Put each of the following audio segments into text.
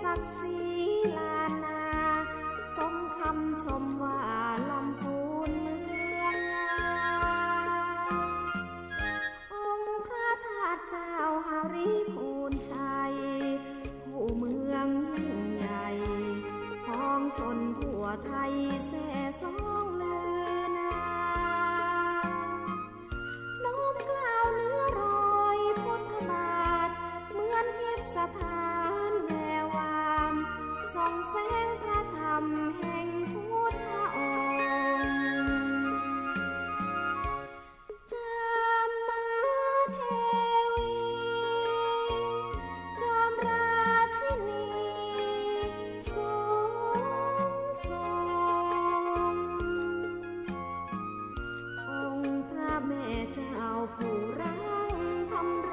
ศักดิ์ศรีลานาสมคำชมว่าลำพูนเมืองงามองค์พระธาตุเจ้าหาริพูนชัยผู้เมืองยิ่งใหญ่พ้องชนทั่วไทยแส่สองลือนามน้อมกล่าวเนื้อรอยพุทธบาทเหมือนทิพย์สถานแวววามส่องแสงพระธรรมแห่งพุทธองค์จามมาเทวีจอมราชินีสูงส่งองค์พระแม่เจ้าผู้รังทำร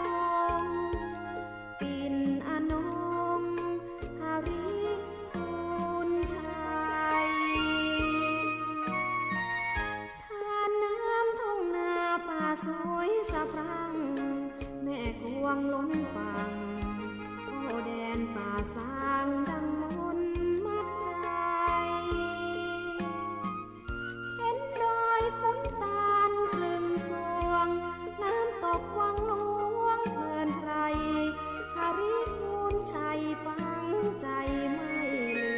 งปิ่นอนงหาริพูนชัยทานน้ำทุ่งนาป่าสวยสะพรั่งแม่กวงล้นฝั่งโอแดนป่าสางดังมนต์มัดใจเห็นดอยขุนตาลคลึงสวงน้ำตกวังหลวงเพลินไพรหาริพูนชัยฟังใจไม่ลื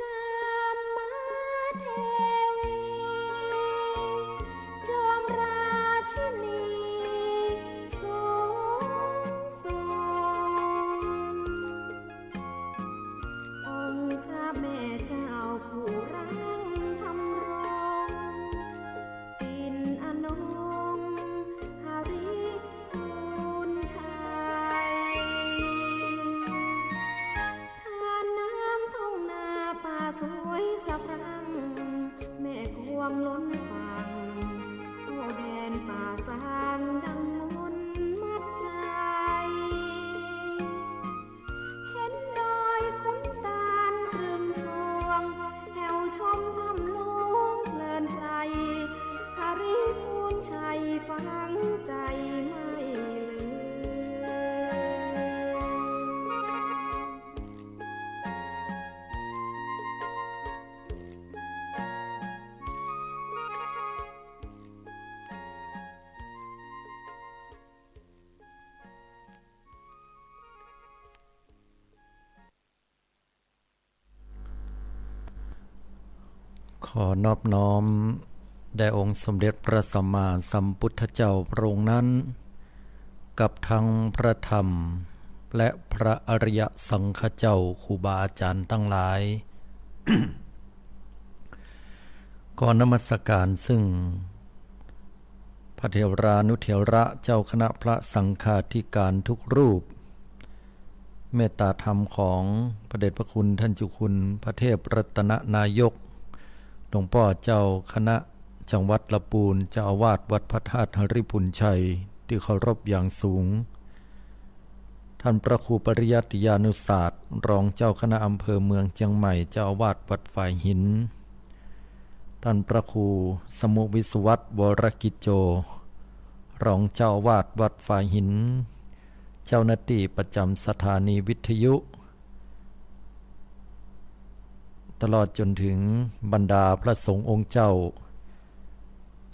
จามมาเทวีจอมราชินีสูงส่งองค์พระแม่เจ้าผู้รังทำรงปิ่นอนงหาริพูนชัยทานน้ำทุ่งนาป่าสวยสะพรั่งแม่กวงล้นฝั่งโอแดนป่าสางดังมนต์มัดใจเห็นดอยขุนตาลครึ่งสวงแถวชมทำหลวงเพลินไพรหาริพูนชัยฟังใจไม่ลืขอนอบน้อมแด่องค์สมเด็จพระสัมมาสัมพุทธเจ้าพระองค์นั้นกับทั้งพระธรรมและพระอริยสังฆเจ้าครูบาอาจารย์ทั้งหลาย ขอนมัสการซึ่งพระเถรานุเถระเจ้าคณะพระสังฆาธิการทุกรูปเมตตาธรรมของพระเดชพระคุณท่านเจ้าคุณพระเทพรัตนนายกหลวงพ่อเจ้าคณะจังหวัดลำพูนเจ้าอาวาสวัดพระธาตุหริพูนชัยที่เคารพอย่างสูงท่านพระครูปริยัติยานุศาสตร์รองเจ้าคณะอำเภอเมืองเชียงใหม่เจ้าอาวาสวัดฝ่ายหินท่านพระครูสมุวิศวัตรวรกิจโจรองเจ้าอาวาสวัดฝ่ายหินเจ้าหน้าที่ประจำสถานีวิทยุตลอดจนถึงบรรดาพระสงฆ์องค์เจ้า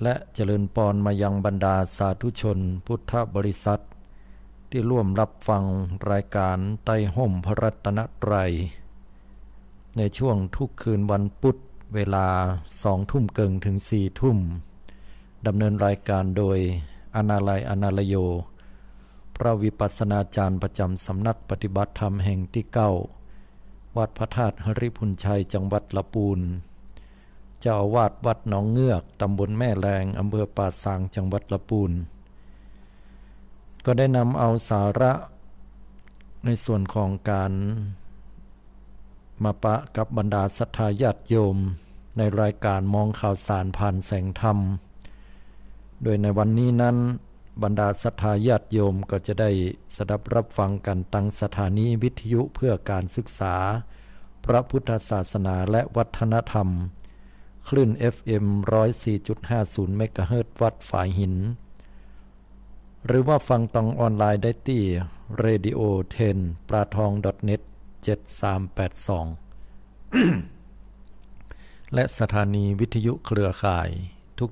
และเจริญพรมายังบรรดาสาธุชนพุทธบริษัทที่ร่วมรับฟังรายการไต่ห่มพระรัตนตรัยในช่วงทุกคืนวันพุธเวลา 20:00 นถึง 4:00 นดำเนินรายการโดยอนาลัยอนาลโยพระวิปัสสนาจารย์ประจำสำนักปฏิบัติธรรมแห่งที่ 9วัดพระธาตุหริพูนชัยจังหวัดลำพูนเจ้าอาวาสวัดหนองเงือกตำบลแม่แรงอำเภอป่าซางจังหวัดลำพูนก็ได้นำเอาสาระในส่วนของการมาปะกับบรรดาศรัทธาญาติโยมในรายการมองข่าวสารผ่านแสงธรรมโดยในวันนี้นั้น บรรดาศรัทธาญาติโยมก็จะได้สดับรับฟังกันตั้งสถานีวิทยุเพื่อการศึกษาพระพุทธศาสนาและวัฒนธรรมคลื่น FM 104.50 เมกะเฮิรตซ์วัดฝายหินหรือว่าฟังตองออนไลน์ได้ที่ Radio 10 ปราทอง .net 7382 และสถานีวิทยุเครือข่าย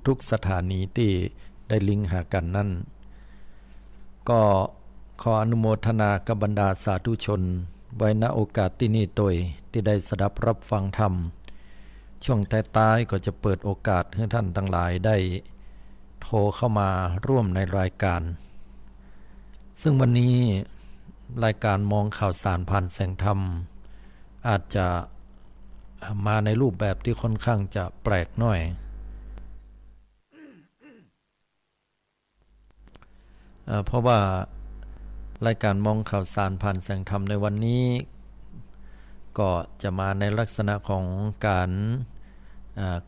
ทุกๆสถานีที่ได้ลิงก์หากันนั่นก็ขออนุโมทนากับบรรดาสาธุชนไว้ณโอกาสที่นี่โดยที่ได้สดับรับฟังธรรมช่วงท้ายๆก็จะเปิดโอกาสให้ท่านทั้งหลายได้โทรเข้ามาร่วมในรายการซึ่งวันนี้รายการมองข่าวสารผ่านแสงธรรมอาจจะมาในรูปแบบที่ค่อนข้างจะแปลกหน่อยเพราะว่ารายการมองข่าวสารผ่านแสงธรรมในวันนี้ก็จะมาในลักษณะของการ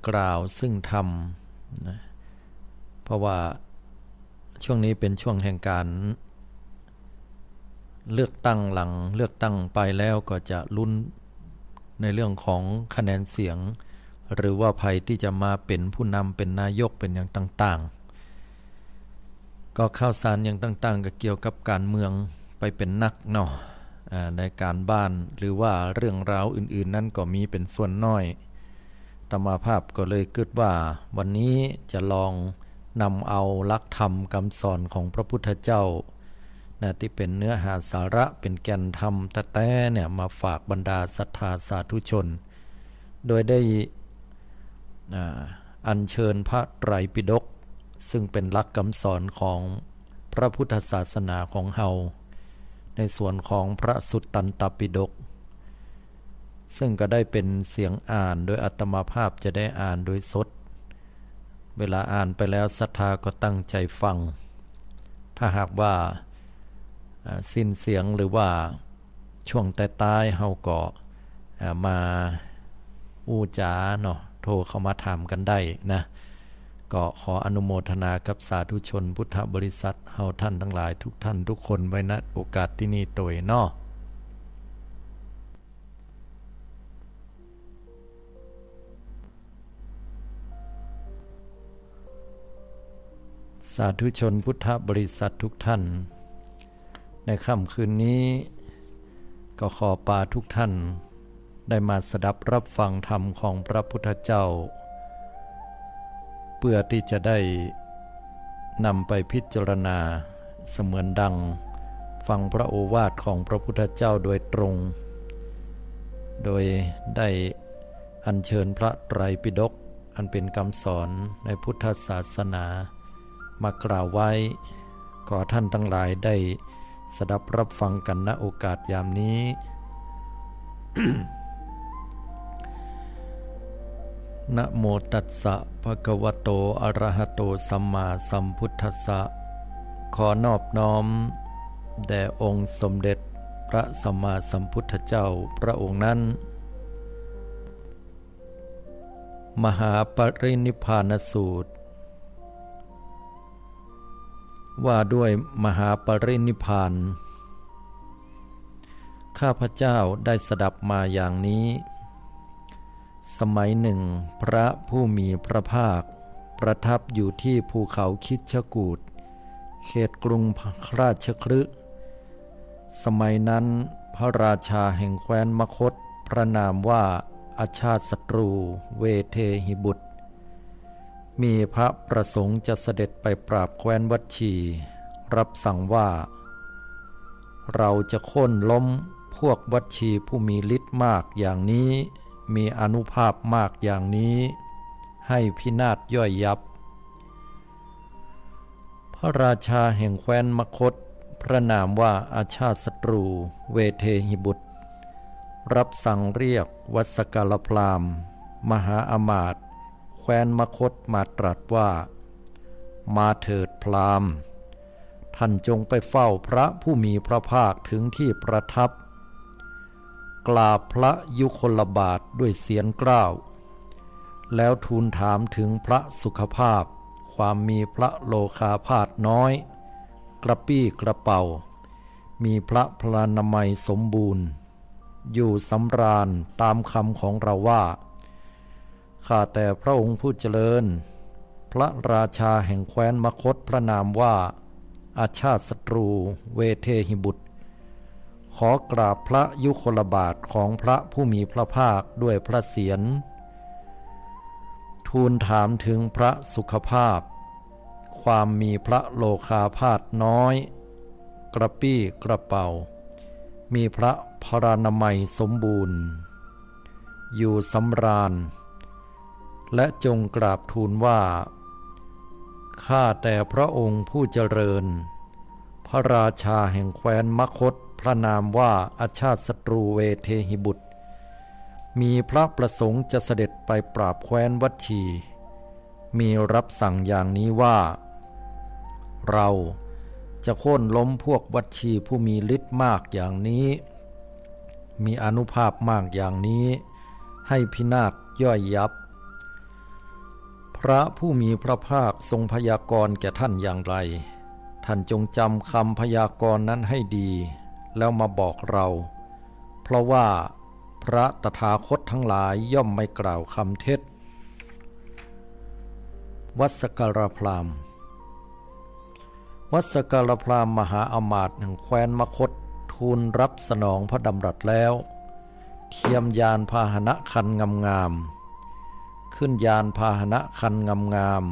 กล่าวซึ่งธรรมนะเพราะว่าช่วงนี้เป็นช่วงแห่งการเลือกตั้งหลังเลือกตั้งไปแล้วก็จะลุ้นในเรื่องของคะแนนเสียงหรือว่าใครที่จะมาเป็นผู้นำเป็นนายกเป็นอย่างต่างๆก็ข่าวสารอย่างต่างๆก็เกี่ยวกับการเมืองไปเป็นนักเนาะในการบ้านหรือว่าเรื่องราวอื่นๆนั้นก็มีเป็นส่วนน้อยธรรมภาพก็เลยคิดว่าวันนี้จะลองนำเอาหลักธรรมคำสอนของพระพุทธเจ้าที่เป็นเนื้อหาสาระเป็นแก่นธรรมแท้ๆเนี่ยมาฝากบรรดาศรัทธาสาธุชนโดยได้อัญเชิญพระไตรปิฎกซึ่งเป็นหลักคำสอนของพระพุทธศาสนาของเฮาในส่วนของพระสุตตันตปิฎกซึ่งก็ได้เป็นเสียงอ่านโดยอาตมาภาพจะได้อ่านโดยสดเวลาอ่านไปแล้วศรัทธาก็ตั้งใจฟังถ้าหากว่าสิ้นเสียงหรือว่าช่วงท้ายๆเฮาก็มาอู้จาเนาะโทรเข้ามาถามกันได้นะก็ขออนุโมทนากับสาธุชนพุทธบริษัทเฮาท่านทั้งหลายทุกท่านทุกคนไว้ณโอกาสที่นี่โดยเนาะสาธุชนพุทธบริษัททุกท่านในค่ำคืนนี้ก็ขอปาทุกท่านได้มาสดับรับฟังธรรมของพระพุทธเจ้าเพื่อที่จะได้นำไปพิจารณาเสมือนดังฟังพระโอวาทของพระพุทธเจ้าโดยตรงโดยได้อัญเชิญพระไตรปิฎกอันเป็นคำสอนในพุทธศาสนามากล่าวไว้ขอท่านทั้งหลายได้สดับรับฟังกันณโอกาสยามนี้ นะโมตัสสะภะคะวะโตอะระหะโตสัมมาสัมพุทธัสสะขอนอบน้อมแด่องค์สมเด็จพระสัมมาสัมพุทธเจ้าพระองค์นั้นมหาปรินิพพานสูตรว่าด้วยมหาปรินิพพานข้าพเจ้าได้สดับมาอย่างนี้สมัยหนึ่งพระผู้มีพระภาคประทับอยู่ที่ภูเขาคิชกูฏเขตกรุงราชคฤห์สมัยนั้นพระราชาแห่งแคว้นมคธพระนามว่าอาชาติศัตรูเวเทหิบุตรมีพระประสงค์จะเสด็จไปปราบแคว้นวัชชีรับสั่งว่าเราจะโค่นล้มพวกวัชชีผู้มีฤทธิ์มากอย่างนี้มีอานุภาพมากอย่างนี้ให้พินาศย่อยยับพระราชาแห่งแคว้นมคธพระนามว่าอาชาติศัตรูเวเทหิบุตรรับสั่งเรียกวัสกลพราหมณ์มหาอมาตย์แคว้นมคธมาตรัสว่ามาเถิดพราหมณ์ท่านจงไปเฝ้าพระผู้มีพระภาคถึงที่ประทับกราบพระยุคลบาทด้วยเสียงกล้าวแล้วทูลถามถึงพระสุขภาพความมีพระโลคาพาสน้อย ระปี้กระเป๋ามีพระพลานามัยสมบูรณ์อยู่สำราญตามคำของเราว่าข้าแต่พระองค์ผู้เจริญพระราชาแห่งแคว้นมคธพระนามว่าอาชาติศัตรูเวเทหิบุตรขอกราบพระยุคลบาทของพระผู้มีพระภาคด้วยพระเศียรทูลถามถึงพระสุขภาพความมีพระโลคาพาสน้อยกระปี้กระเป๋ามีพระพรานามัยสมบูรณ์อยู่สำราญและจงกราบทูลว่าข้าแต่พระองค์ผู้เจริญพระราชาแห่งแคว้นมคธพระนามว่าอาชาติศัตรูเวเทหิบุตรมีพระประสงค์จะเสด็จไปปราบแคว้นวัชชีมีรับสั่งอย่างนี้ว่าเราจะโค่นล้มพวกวัชชีผู้มีฤทธิ์มากอย่างนี้มีอานุภาพมากอย่างนี้ให้พินาศย่อยยับพระผู้มีพระภาคทรงพยากรณ์แก่ท่านอย่างไรท่านจงจำคำพยากรณ์นั้นให้ดีแล้วมาบอกเราเพราะว่าพระตถาคตทั้งหลายย่อมไม่กล่าวคำเท็จวัสกรพราหมณ์วัสกรพราหมณ์มหาอมาตย์แห่งแคว้นมคธทูลรับสนองพระดำรัสแล้วเทียมยานพาหนะคันงามๆขึ้นยานพาหนะคันงาม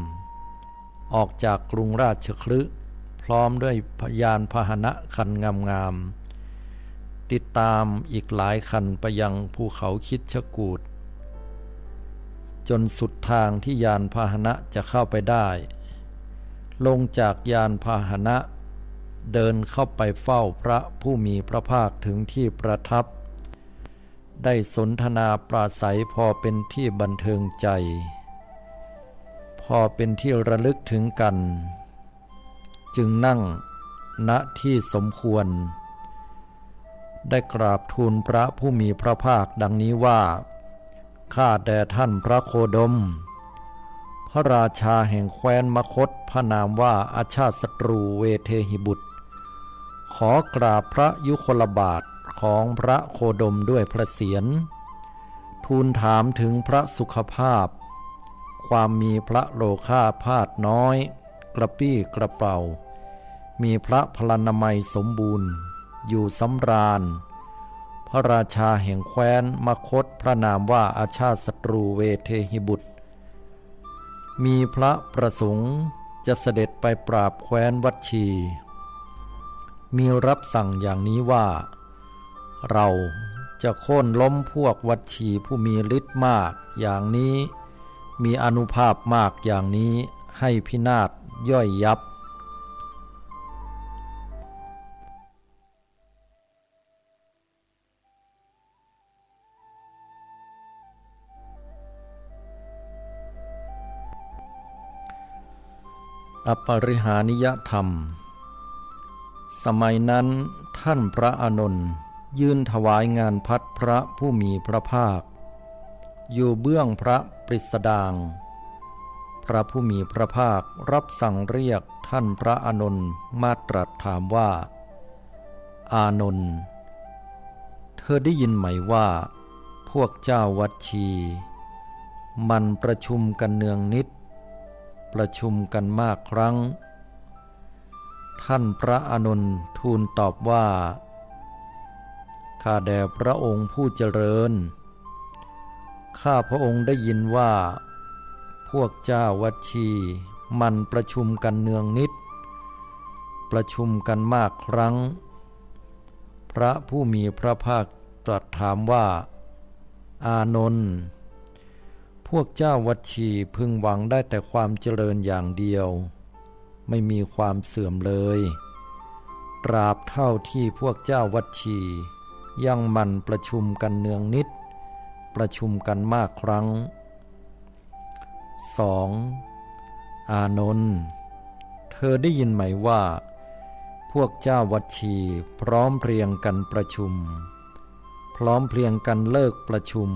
ๆออกจากกรุงราชคฤห์พร้อมด้วยยานพาหนะคันงามๆติดตามอีกหลายคันไปยังภูเขาคิชกูฏจนสุดทางที่ยานพาหนะจะเข้าไปได้ลงจากยานพาหนะเดินเข้าไปเฝ้าพระผู้มีพระภาคถึงที่ประทับได้สนทนาปราศัยพอเป็นที่บันเทิงใจพอเป็นที่ระลึกถึงกันจึงนั่งณที่สมควรได้กราบทูลพระผู้มีพระภาคดังนี้ว่าข้าแต่ท่านพระโคดมพระราชาแห่งแคว้นมคธพระนามว่าอาชาติศัตรูเวเทหิบุตรขอกราบพระยุคลบาทของพระโคดมด้วยพระเศียรทูลถามถึงพระสุขภาพความมีพระโลคาพาสน้อยกระปี้กระเป๋ามีพระพลานามัยสมบูรณ์อยู่สำราญพระราชาแห่งแคว้นมคธพระนามว่าอาชาติศัตรูเวเทหิบุตรมีพระประสงค์จะเสด็จไปปราบแคว้นวัชชีมีรับสั่งอย่างนี้ว่าเราจะโค่นล้มพวกวัชชีผู้มีฤทธิ์มากอย่างนี้มีอานุภาพมากอย่างนี้ให้พินาศย่อยยับอปริหานิยธรรมสมัยนั้นท่านพระอานนท์ยืนถวายงานพัดพระผู้มีพระภาคอยู่เบื้องพระปริสดางพระผู้มีพระภาครับสั่งเรียกท่านพระอานนท์มาตรัสถามว่าอานนท์เธอได้ยินไหมว่าพวกเจ้าวัชชีมันประชุมกันเนืองนิดประชุมกันมากครั้งท่านพระอานนท์ทูลตอบว่าข้าแด่พระองค์ผู้เจริญข้าพระองค์ได้ยินว่าพวกเจ้าวัชชีมันประชุมกันเนืองนิดประชุมกันมากครั้งพระผู้มีพระภาคตรัสถามว่าอานนท์พวกเจ้าวัชชีพึงหวังได้แต่ความเจริญอย่างเดียวไม่มีความเสื่อมเลยตราบเท่าที่พวกเจ้าวัชชียังมันประชุมกันเนืองนิดประชุมกันมากครั้ง 2. อานนท์เธอได้ยินไหมว่าพวกเจ้าวัชชีพร้อมเพรียงกันประชุมพร้อมเพรียงกันเลิกประชุม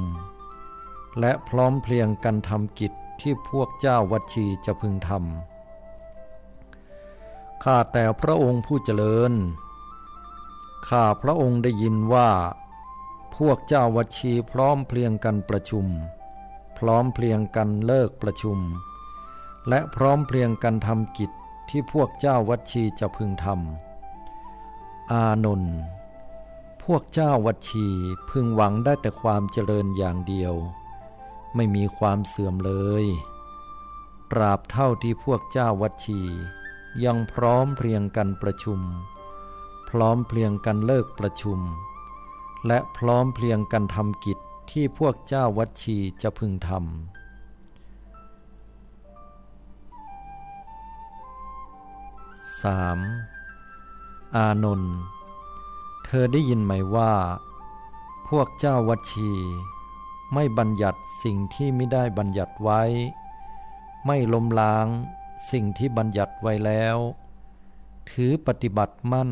และพร้อมเพรียงกันทำกิจที่พวกเจ้าวัชชีจะพึงท ข้าแต่พระองค์ผู้เจริญข้าพระองค์ได้ยินว่าพวกเจ้าวัชชีพร้อมเพรียงกันประชุมพร้อมเพรียงกันเลิกประชุมและพร้อมเพรียงกันทำกิจที่พวกเจ้าวัชชีจะพึงทำอานนท์พวกเจ้าวัชชีพึงหวังได้แต่ความเจริญอย่างเดียวไม่มีความเสื่อมเลยตราบเท่าที่พวกเจ้าวัชชียังพร้อมเพรียงกันประชุมพร้อมเพรียงกันเลิกประชุมและพร้อมเพรียงกันทำกิจที่พวกเจ้าวัชชีจะพึงทำ 3. อานนท์เธอได้ยินไหมว่าพวกเจ้าวัชชีไม่บัญญัติสิ่งที่ไม่ได้บัญญัติไว้ไม่ล้มล้างสิ่งที่บัญญัติไว้แล้วถือปฏิบัติมั่น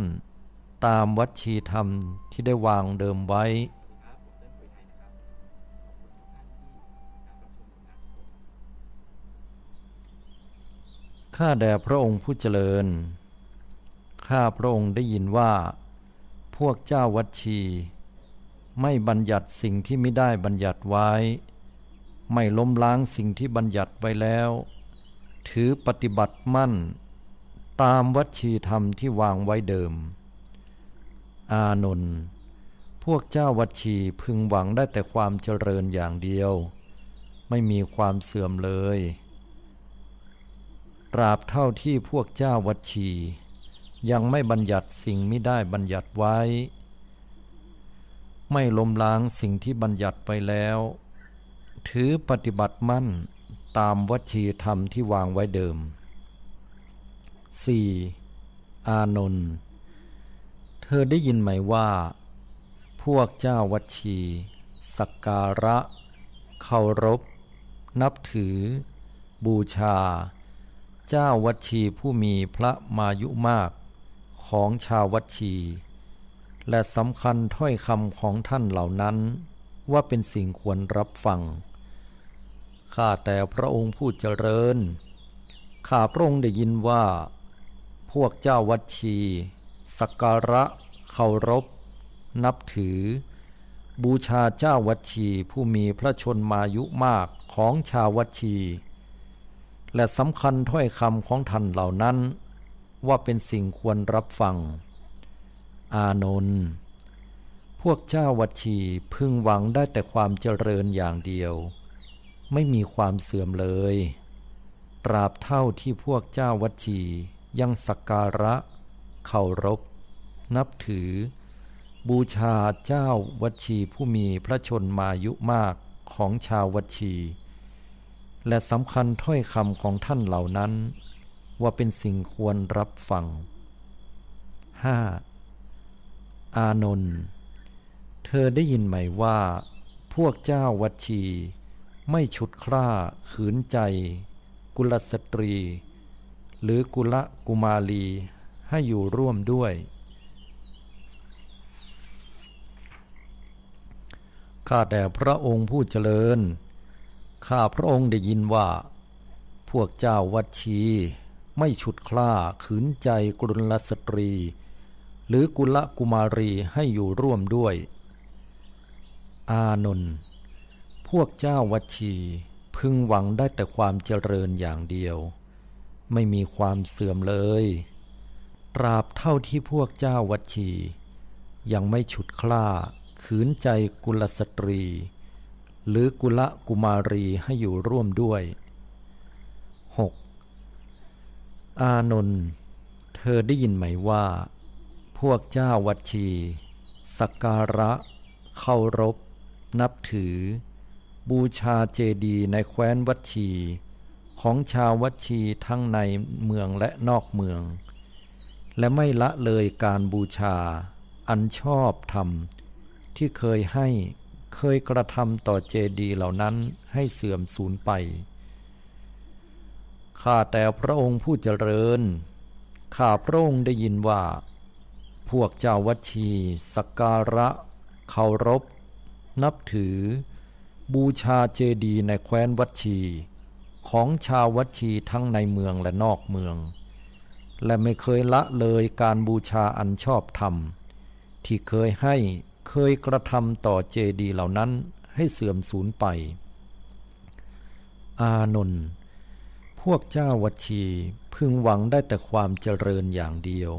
ตามวัชชีธรรมที่ได้วางเดิมไว้ข้าแด่พระองค์ผู้เจริญข้าพระองค์ได้ยินว่าพวกเจ้าวัชชีไม่บัญญัติสิ่งที่ไม่ได้บัญญัติไว้ไม่ล้มล้างสิ่งที่บัญญัติไว้แล้วถือปฏิบัติมั่นตามวัชชีธรรมที่วางไว้เดิมอานนท์พวกเจ้าวัชชีพึงหวังได้แต่ความเจริญอย่างเดียวไม่มีความเสื่อมเลยตราบเท่าที่พวกเจ้าวัชชียังไม่บัญญัติสิ่งไม่ได้บัญญัติไว้ไม่ล้มล้างสิ่งที่บัญญัติไปแล้วถือปฏิบัติมั่นตามวัชชีธรรมที่วางไว้เดิม 4. อานนท์เธอได้ยินไหมว่าพวกเจ้าวัชชีสักการะเคารพนับถือบูชาเจ้าวัชชีผู้มีพระมายุมากของชาววัชชีและสำคัญถ้อยคำของท่านเหล่านั้นว่าเป็นสิ่งควรรับฟังข้าแต่พระองค์ผู้เจริญข้าพระองค์ได้ยินว่าพวกเจ้าวัชชีสักการะเคารพนับถือบูชาเจ้าวัชชีผู้มีพระชนมายุมากของชาววัชชีและสำคัญถ้อยคำของท่านเหล่านั้นว่าเป็นสิ่งควรรับฟังอานนท์พวกเจ้าวัชชีพึงหวังได้แต่ความเจริญอย่างเดียวไม่มีความเสื่อมเลยตราบเท่าที่พวกเจ้าวัชชียังสักการะเคารพนับถือบูชาเจ้าวัชชีผู้มีพระชนมายุมากของชาววัชชีและสำคัญถ้อยคำของท่านเหล่านั้นว่าเป็นสิ่งควรรับฟัง 5. อานนท์เธอได้ยินไหมว่าพวกเจ้าวัชชีไม่ฉุดคร่าขืนใจกุลสตรีหรือกุลกุมารีให้อยู่ร่วมด้วยข้าแต่พระองค์ผู้เจริญข้าพระองค์ได้ยินว่าพวกเจ้าวัชชีไม่ฉุดคร่าขืนใจกุลสตรีหรือกุลกุมารีให้อยู่ร่วมด้วยอานนท์พวกเจ้าวัชชีพึงหวังได้แต่ความเจริญอย่างเดียวไม่มีความเสื่อมเลยตราบเท่าที่พวกเจ้าวัชชียังไม่ฉุดคร่าขืนใจกุลสตรีหรือกุลกุมารีให้อยู่ร่วมด้วย 6. อานนท์เธอได้ยินไหมว่าพวกเจ้าวัชชีสักการะเคารพนับถือบูชาเจดีย์ในแคว้นวัชชีของชาววัชชีทั้งในเมืองและนอกเมืองและไม่ละเลยการบูชาอันชอบธรรมที่เคยกระทำต่อเจดีย์เหล่านั้นให้เสื่อมสูญไปข้าแต่พระองค์ผู้เจริญข้าพระองค์ได้ยินว่าพวกเจ้าวัชชีสักการะเคารพนับถือบูชาเจดีย์ในแคว้นวัชชีของชาววัชชีทั้งในเมืองและนอกเมือง และไม่เคยละเลยการบูชาอันชอบธรรมที่เคยกระทำต่อเจดีย์เหล่านั้นให้เสื่อมสูญไปอานนท์พวกเจ้าวัชชีพึงหวังได้แต่ความเจริญอย่างเดียว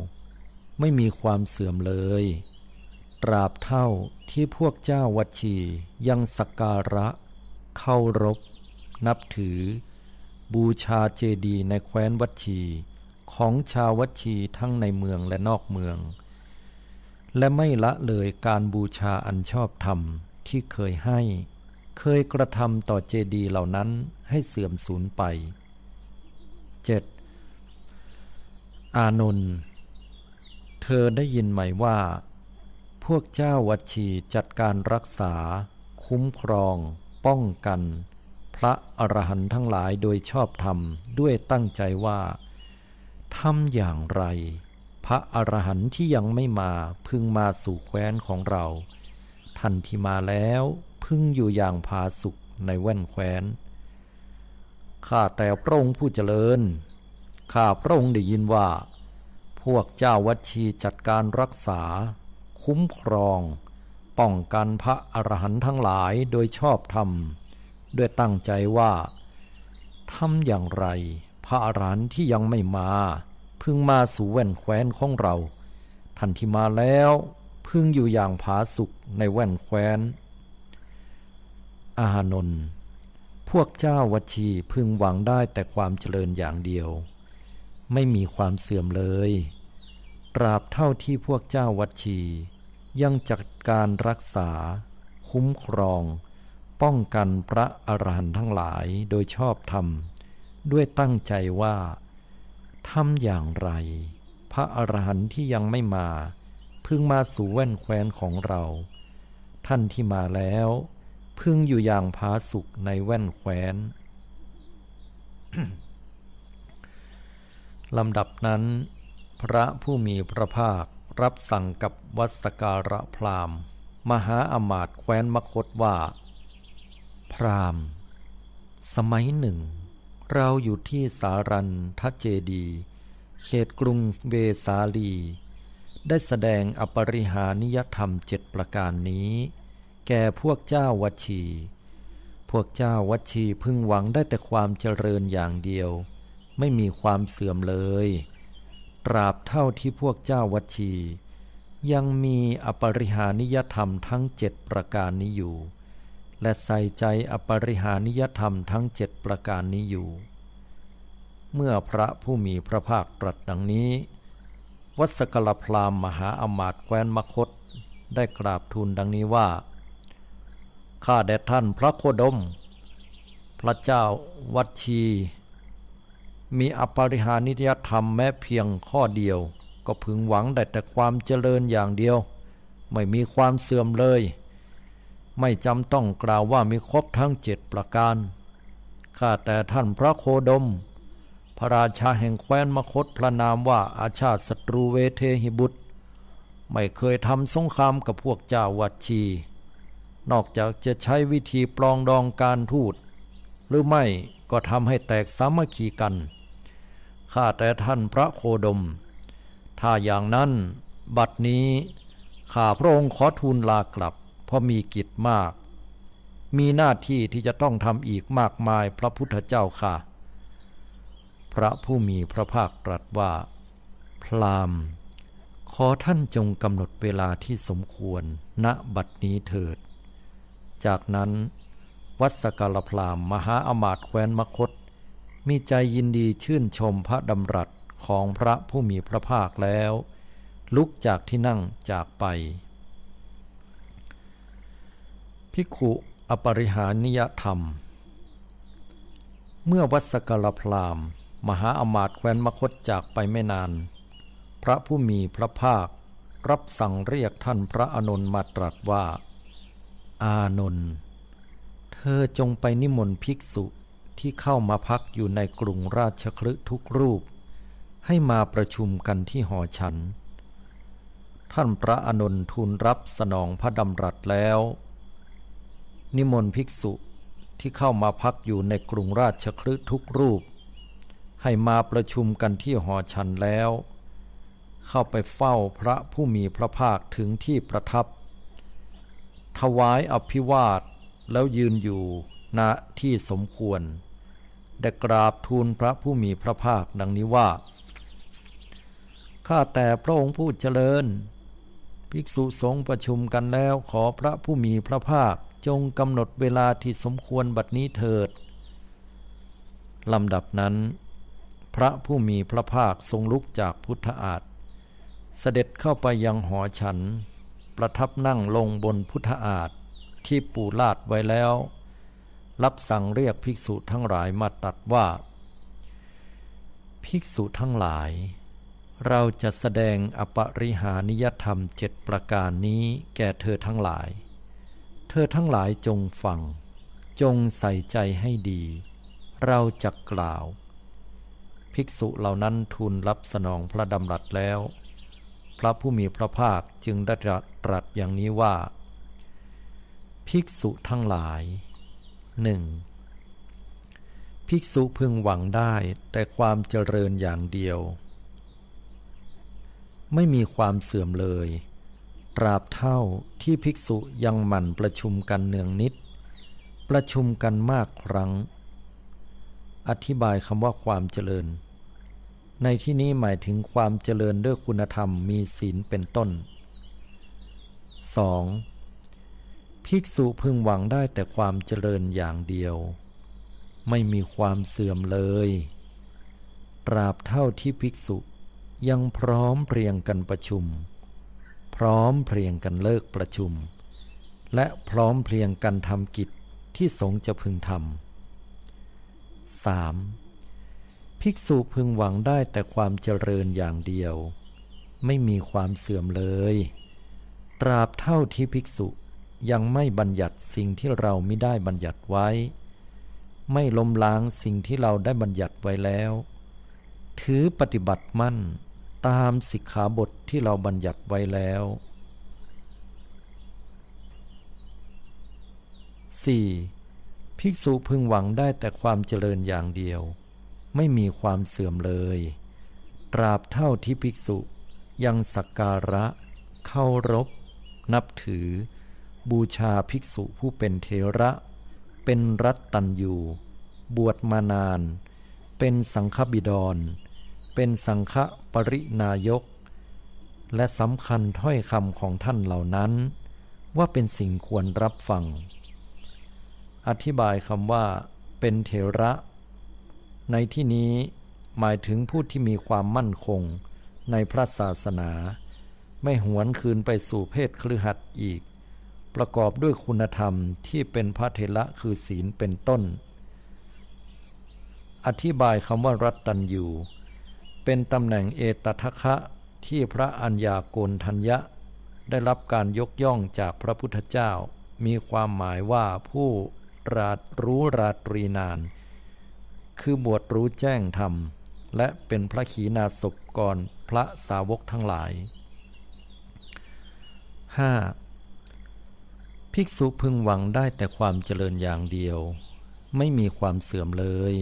ไม่มีความเสื่อมเลยตราบเท่าที่พวกเจ้าวัชชียังสักการะเคารพนับถือบูชาเจดีย์ในแคว้นวัชชีของชาววัชชีทั้งในเมืองและนอกเมืองและไม่ละเลยการบูชาอันชอบธรรมที่เคยกระทำต่อเจดีย์เหล่านั้นให้เสื่อมสูญไป 7. อานนท์เธอได้ยินไหมว่าพวกเจ้าวัชชีจัดการรักษาคุ้มครองป้องกันพระอรหันต์ทั้งหลายโดยชอบธรรมด้วยตั้งใจว่าทำอย่างไรพระอรหันต์ที่ยังไม่มาพึงมาสู่แคว้นของเราท่านที่มาแล้วพึงอยู่อย่างผาสุกในแว่นแคว้นข้าแต่พระองค์ผู้เจริญข้าพระองค์ได้ยินว่าพวกเจ้าวัชชีจัดการรักษาคุ้มครองป้องกันพระอรหันต์ทั้งหลายโดยชอบธรรมด้วยตั้งใจว่าทำอย่างไรพระอรหันต์ที่ยังไม่มาพึงมาสู่แว่นแคว้นของเราท่านที่มาแล้วพึงอยู่อย่างผาสุกในแว่นแคว้นอานนท์พวกเจ้าวัชชีพึงหวังได้แต่ความเจริญอย่างเดียวไม่มีความเสื่อมเลยตราบเท่าที่พวกเจ้าวัชชียังจัดการรักษาคุ้มครองป้องกันพระอรหันต์ทั้งหลายโดยชอบธรรมด้วยตั้งใจว่าทำอย่างไรพระอรหันต์ที่ยังไม่มาพึงมาสู่แว่นแคว้นของเราท่านที่มาแล้วพึงอยู่อย่างผาสุกในแว่นแคว้น ลำดับนั้นพระผู้มีพระภาครับสั่งกับวัสการะพราหมณ์มหาอมาตย์แคว้นมคธว่าพราหมณ์สมัยหนึ่งเราอยู่ที่สารันทเจดีย์เขตกรุงเวสาลีได้แสดงอปริหานิยธรรม7ประการนี้แก่พวกเจ้าวัชชีพวกเจ้าวัชชีพึงหวังได้แต่ความเจริญอย่างเดียวไม่มีความเสื่อมเลยตราบเท่าที่พวกเจ้าวัชชียังมีอปริหานิยธรรมทั้ง7ประการนี้อยู่และใส่ใจอปริหานิยธรรมทั้ง7ประการนี้อยู่เมื่อพระผู้มีพระภาคตรัสดังนี้วัสกลพราหมณ์มหาอมาตย์แคว้นมคธได้กราบทูลดังนี้ว่าข้าแด่ท่านพระโคดมพระเจ้าวัชชีมีอปริหานิยธรรมแม้เพียงข้อเดียวก็พึงหวังได้แต่ความเจริญอย่างเดียวไม่มีความเสื่อมเลยไม่จำต้องกล่าวว่ามีครบทั้ง7ประการข้าแต่ท่านพระโคดมพระราชาแห่งแคว้นมคธพระนามว่าอาชาติศัตรูเวเทหิบุตรไม่เคยทำสงครามกับพวกเจ้าวัชชีนอกจากจะใช้วิธีปลองดองการทูตหรือไม่ก็ทำให้แตกสามัคคีกันข้าแต่ท่านพระโคดมถ้าอย่างนั้นบัดนี้ข้าพระองค์ขอทูลลากลับเพราะมีกิจมากมีหน้าที่ที่จะต้องทำอีกมากมายพระพุทธเจ้าค่ะพระผู้มีพระภาคตรัสว่าพราหมณ์ขอท่านจงกำหนดเวลาที่สมควรณบัดนี้เถิดจากนั้นวัสกลพราหมณ์มหาอมาตย์แคว้นมคธมีใจยินดีชื่นชมพระดำรัสของพระผู้มีพระภาคแล้วลุกจากที่นั่งจากไปภิกขุอปริหานิยธรรมเมื่อวัสกลพราหมณ์มหาอมาตย์แคว้นมคธจากไปไม่นานพระผู้มีพระภาครับสั่งเรียกท่านพระอานนท์มาตรัสว่าอานนท์เธอจงไปนิมนต์ภิกษุที่เข้ามาพักอยู่ในกรุงราชคฤห์ทุกรูปให้มาประชุมกันที่หอฉันท่านพระอานนท์ทูลรับสนองพระดำรัสแล้วนิมนต์ภิกษุที่เข้ามาพักอยู่ในกรุงราชคฤห์ทุกรูป ให้มาประชุมกันที่หอฉันแล้วเข้าไปเฝ้าพระผู้มีพระภาคถึงที่ประทับถวายอภิวาทแล้วยืนอยู่ณที่สมควรได้กราบทูลพระผู้มีพระภาคดังนี้ว่าข้าแต่พระองค์ผู้เจริญภิกษุสงฆ์ประชุมกันแล้วขอพระผู้มีพระภาคจงกำหนดเวลาที่สมควรบัดนี้เถิดลำดับนั้นพระผู้มีพระภาคทรงลุกจากพุทธอาฏเสด็จเข้าไปยังหอฉันประทับนั่งลงบนพุทธอาฏที่ปูลาดไว้แล้วรับสั่งเรียกภิกษุทั้งหลายมาตรัสว่าภิกษุทั้งหลายเราจะแสดงอปริหานิยธรรม7ประการนี้แก่เธอทั้งหลายเธอทั้งหลายจงฟังจงใส่ใจให้ดีเราจะกล่าวภิกษุเหล่านั้นทูลรับสนองพระดำรัสแล้วพระผู้มีพระภาคจึงได้ตรัสอย่างนี้ว่าภิกษุทั้งหลาย1ภิกษุพึงหวังได้แต่ความเจริญอย่างเดียวไม่มีความเสื่อมเลยตราบเท่าที่ภิกษุยังหมั่นประชุมกันเนืองนิดประชุมกันมากครั้งอธิบายคำว่าความเจริญในที่นี้หมายถึงความเจริญด้วยคุณธรรมมีศีลเป็นต้น 2. ภิกษุพึงหวังได้แต่ความเจริญอย่างเดียวไม่มีความเสื่อมเลยตราบเท่าที่ภิกษุยังพร้อมเพรียงกันประชุมพร้อมเพรียงกันเลิกประชุมและพร้อมเพรียงกันทำกิจที่สงฆ์จะพึงทำ 3. ภิกษุพึงหวังได้แต่ความเจริญอย่างเดียวไม่มีความเสื่อมเลยตราบเท่าที่ภิกษุยังไม่บัญญัติสิ่งที่เรามิได้บัญญัติไว้ไม่ล้มล้างสิ่งที่เราได้บัญญัติไว้แล้วถือปฏิบัติมั่นตามสิกขาบทที่เราบัญญัติไว้แล้ว 4. ภิกษุพึงหวังได้แต่ความเจริญอย่างเดียวไม่มีความเสื่อมเลยตราบเท่าที่ภิกษุยังสักการะเคารพนับถือบูชาภิกษุผู้เป็นเถระเป็นรัตตัญญูบวชมานานเป็นสังฆบิดรเป็นสังฆปรินายกและสำคัญถ้อยคำของท่านเหล่านั้นว่าเป็นสิ่งควรรับฟังอธิบายคำว่าเป็นเถระในที่นี้หมายถึงผู้ที่มีความมั่นคงในพระศาสนาไม่หวนคืนไปสู่เพศคฤหัสถ์อีกประกอบด้วยคุณธรรมที่เป็นพระเถระคือศีลเป็นต้นอธิบายคำว่ารัตตัญญูเป็นตำแหน่งเอตทัคคะที่พระอัญญาโกณทัญญะได้รับการยกย่องจากพระพุทธเจ้ามีความหมายว่าผู้รู้ราตรีนานคือบวชรู้แจ้งธรรมและเป็นพระขีณาสพก่อนพระสาวกทั้งหลาย 5. ภิกษุพึงหวังได้แต่ความเจริญอย่างเดียวไม่มีความเสื่อมเลย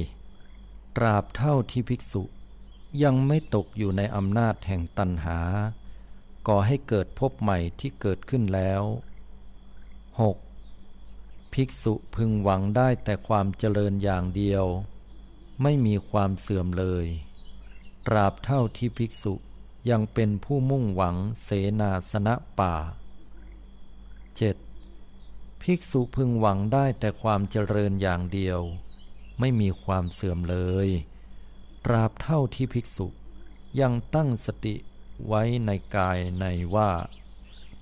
ตราบเท่าที่ภิกษุยังไม่ตกอยู่ในอำนาจแห่งตัณหาก่อให้เกิดภพใหม่ที่เกิดขึ้นแล้ว 6. ภิกษุพึงหวังได้แต่ความเจริญอย่างเดียวไม่มีความเสื่อมเลยตราบเท่าที่ภิกษุยังเป็นผู้มุ่งหวังเสนาสนะป่า 7. ภิกษุพึงหวังได้แต่ความเจริญอย่างเดียวไม่มีความเสื่อมเลยตราบเท่าที่ภิกษุยังตั้งสติไว้ในกายในว่า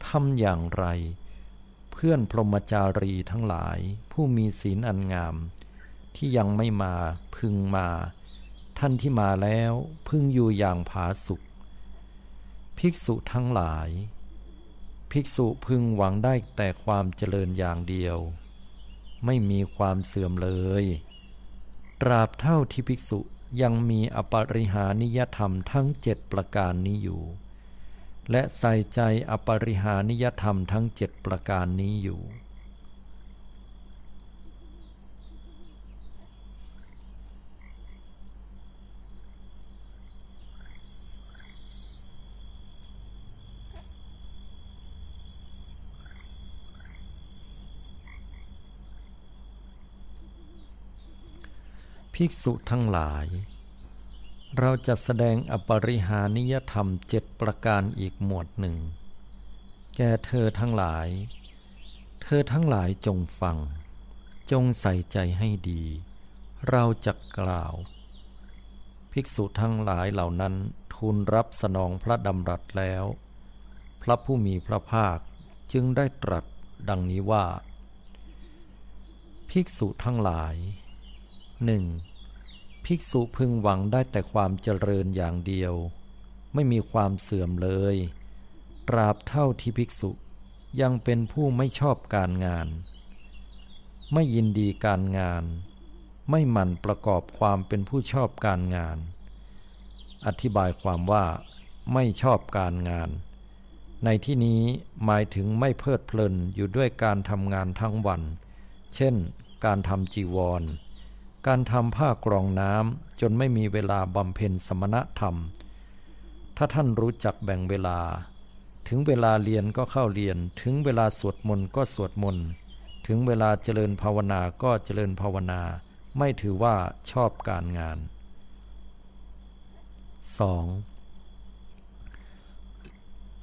ทำอย่างไรเพื่อนพรหมจารีทั้งหลายผู้มีศีลอันงามที่ยังไม่มาพึงมาท่านที่มาแล้วพึงอยู่อย่างผาสุกภิกษุทั้งหลายภิกษุพึงหวังได้แต่ความเจริญอย่างเดียวไม่มีความเสื่อมเลยตราบเท่าที่ภิกษุยังมีอปริหานิยธรรมทั้ง7ประการนี้อยู่และใส่ใจอปริหานิยธรรมทั้ง7ประการนี้อยู่ ภิกษุทั้งหลายเราจะแสดงอปริหานิยธรรม7ประการอีกหมวดหนึ่งแก่เธอทั้งหลายจงฟังจงใส่ใจให้ดีเราจะกล่าวภิกษุทั้งหลายเหล่านั้นทูลรับสนองพระดำรัสแล้วพระผู้มีพระภาคจึงได้ตรัสดังนี้ว่าภิกษุทั้งหลาย1ภิกษุพึงหวังได้แต่ความเจริญอย่างเดียวไม่มีความเสื่อมเลยตราบเท่าที่ภิกษุยังเป็นผู้ไม่ชอบการงานไม่ยินดีการงานไม่หมั่นประกอบความเป็นผู้ชอบการงานอธิบายความว่าไม่ชอบการงานในที่นี้หมายถึงไม่เพลิดเพลินอยู่ด้วยการทำงานทั้งวันเช่นการทำจีวรการทำผ้ากรองน้ำจนไม่มีเวลาบำเพ็ญสมณธรรมถ้าท่านรู้จักแบ่งเวลาถึงเวลาเรียนก็เข้าเรียนถึงเวลาสวดมนต์ก็สวดมนต์ถึงเวลาเจริญภาวนาก็เจริญภาวนาไม่ถือว่าชอบการงาน 2.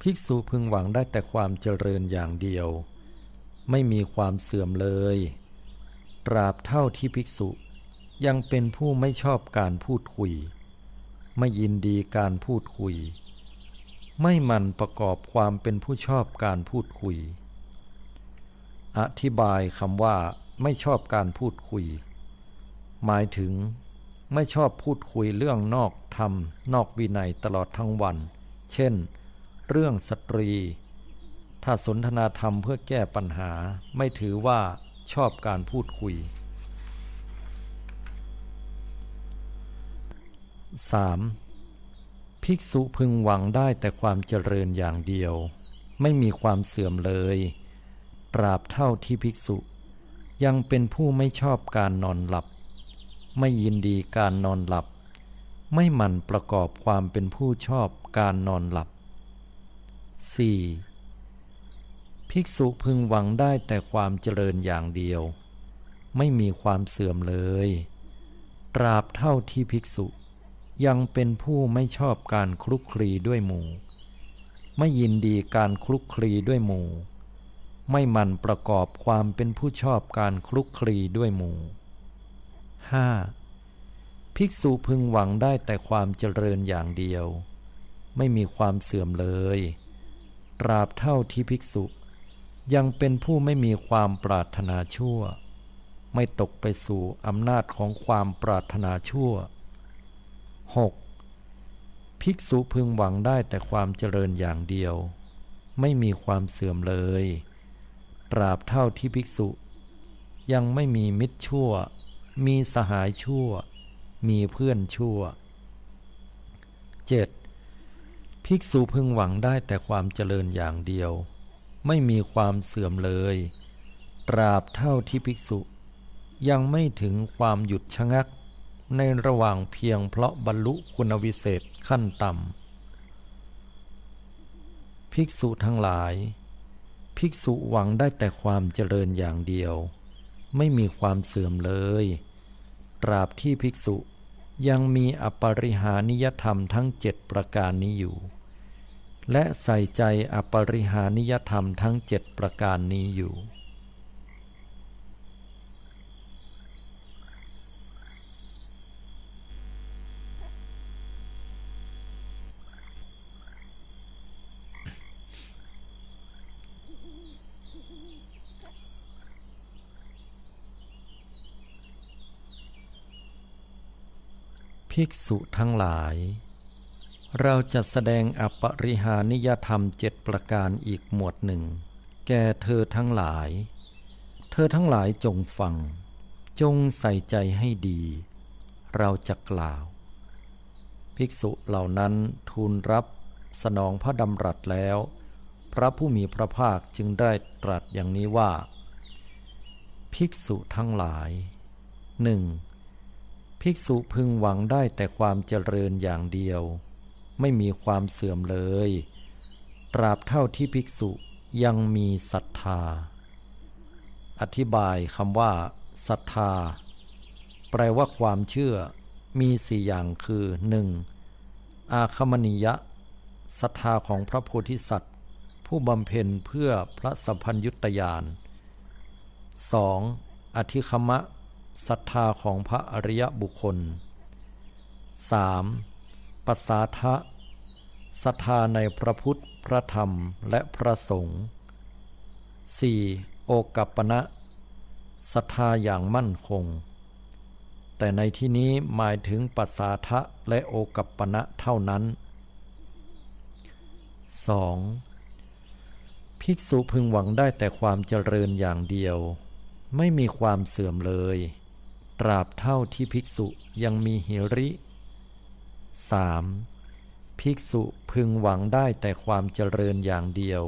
ภิกษุพึงหวังได้แต่ความเจริญอย่างเดียวไม่มีความเสื่อมเลยตราบเท่าที่ภิกษุยังเป็นผู้ไม่ชอบการพูดคุยไม่ยินดีการพูดคุยไม่หมั่นประกอบความเป็นผู้ชอบการพูดคุยอธิบายคำว่าไม่ชอบการพูดคุยหมายถึงไม่ชอบพูดคุยเรื่องนอกธรรมนอกวินัยตลอดทั้งวันเช่นเรื่องสตรีถ้าสนทนาธรรมเพื่อแก้ปัญหาไม่ถือว่าชอบการพูดคุย 3. ภิกษุพึงหวังได้แต่ความเจริญอย่างเดียวไม่มีความเสื่อมเลยตราบเท่าที่ภิกษุยังเป็นผู้ไม่ชอบการนอนหลับไม่ยินดีการนอนหลับไม่หมั่นประกอบความเป็นผู้ชอบการนอนหลับ 4. ภิกษุพึงหวังได้แต่ความเจริญอย่างเดียวไม่มีความเสื่อมเลยตราบเท่าที่ภิกษุยังเป็นผู้ไม่ชอบการคลุกคลีด้วยหมู่ไม่ยินดีการคลุกคลีด้วยหมู่ไม่หมั่นประกอบความเป็นผู้ชอบการคลุกคลีด้วยหมู่ 5. ภิกษุพึงหวังได้แต่ความเจริญอย่างเดียวไม่มีความเสื่อมเลยตราบเท่าที่ภิกษุยังเป็นผู้ไม่มีความปรารถนาชั่วไม่ตกไปสู่อำนาจของความปรารถนาชั่ว 6. ภิกษุพึงหวังได้แต่ความเจริญอย่างเดียวไม่มีความเสื่อมเลยตราบเท่าที่ภิกษุยังไม่มีมิตรชั่วมีสหายชั่วมีเพื่อนชั่ว 7. ภิกษุพึงหวังได้แต่ความเจริญอย่างเดียวไม่มีความเสื่อมเลยตราบเท่าที่ภิกษุยังไม่ถึงความหยุดชะงักในระหว่างเพียงเพราะบรรลุคุณวิเศษขั้นต่ำภิกษุทั้งหลายภิกษุหวังได้แต่ความเจริญอย่างเดียวไม่มีความเสื่อมเลยตราบที่ภิกษุยังมีอปริหานิยธรรมทั้ง7ประการนี้อยู่และใส่ใจอปริหานิยธรรมทั้ง7ประการนี้อยู่ภิกษุทั้งหลายเราจะแสดงอปริหานิยธรรม7ประการอีกหมวดหนึ่งแก่เธอทั้งหลายจงฟังจงใส่ใจให้ดีเราจะกล่าวภิกษุเหล่านั้นทูลรับสนองพระดำรัสแล้วพระผู้มีพระภาคจึงได้ตรัสอย่างนี้ว่าภิกษุทั้งหลาย 1. ภิกษุพึงหวังได้แต่ความเจริญอย่างเดียวไม่มีความเสื่อมเลยตราบเท่าที่ภิกษุยังมีศรัทธาอธิบายคำว่าศรัทธา แปลว่าความเชื่อมี4อย่างคือ 1. อาคมนิยะศรัทธาของพระโพธิสัตว์ผู้บำเพ็ญเพื่อพระสัพพัญญุตญาณ 2. อธิคมะศรัทธาของพระอริยบุคคล 3. ปัสสาทะศรัทธาในพระพุทธพระธรรมและพระสงฆ์ 4. โอกัปปนะศรัทธาอย่างมั่นคงแต่ในที่นี้หมายถึงปัสสาทะและโอกัปปนะเท่านั้น 2. ภิกษุพึงหวังได้แต่ความเจริญอย่างเดียวไม่มีความเสื่อมเลยตราบเท่าที่ภิกษุยังมีหิริ 3. ภิกษุพึงหวังได้แต่ความเจริญอย่างเดียว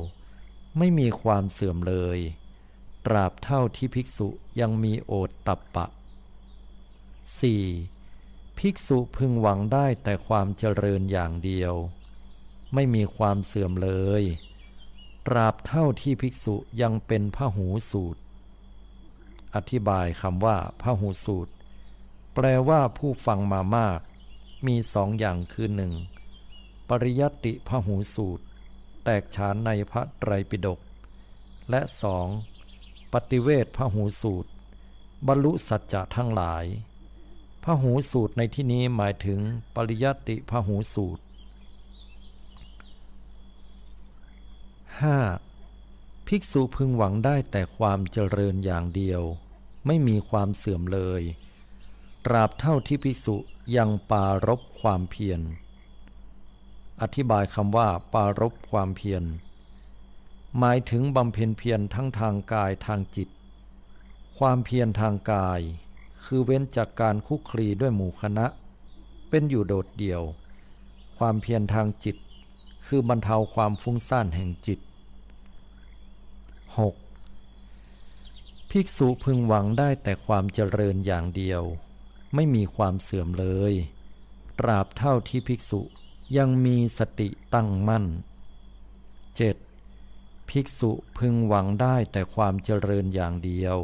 ไม่มีความเสื่อมเลยตราบเท่าที่ภิกษุยังมีโอตตัปปะ 4. ภิกษุพึงหวังได้แต่ความเจริญอย่างเดียวไม่มีความเสื่อมเลยตราบเท่าที่ภิกษุยังเป็นพหูสูตรอธิบายคำว่าพหูสูตรแปลว่าผู้ฟังมามากมี2 อย่างคือ 1. ปริยัตติพหูสูตรแตกฉานในพระไตรปิฎกและ 2. ปฏิเวทพหูสูตรบรรลุสัจจะทั้งหลายพหูสูตรในที่นี้หมายถึงปริยัตติพหูสูตร 5. ภิกษุพึงหวังได้แต่ความเจริญอย่างเดียวไม่มีความเสื่อมเลยตราบเท่าที่ภิกษุยังปารภความเพียรอธิบายคำว่าปารภความเพียรหมายถึงบำเพ็ญเพียรทั้งทางกายทางจิตความเพียรทางกายคือเว้นจากการคุกคลีด้วยหมู่คณะเป็นอยู่โดดเดี่ยวความเพียรทางจิตคือบรรเทาความฟุ้งซ่านแห่งจิต 6. ภิกษุพึงหวังได้แต่ความเจริญอย่างเดียวไม่มีความเสื่อมเลยตราบเท่าที่ภิกษุยังมีสติตั้งมั่น 7. ภิกษุพึงหวังได้แต่ความเจริญอย่างเดียว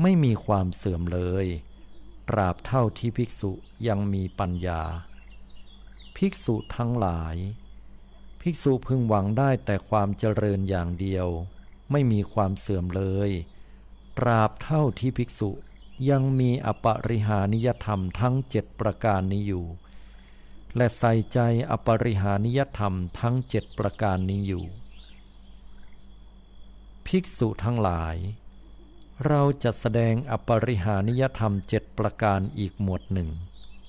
ไม่มีความเสื่อมเลยตราบเท่าที่ภิกษุยังมีปัญญาภิกษุทั้งหลายภิกษุพึงหวังได้แต่ความเจริญอย่างเดียวไม่มีความเสื่อมเลยตราบเท่าที่ภิกษุยังมีอปริหานิยธรรมทั้ง7ประการนี้อยู่และใส่ใจอปริหานิยธรรมทั้ง7ประการนี้อยู่ภิกษุทั้งหลายเราจะแสดงอปริหานิยธรรม7ประการอีกหมวดหนึ่ง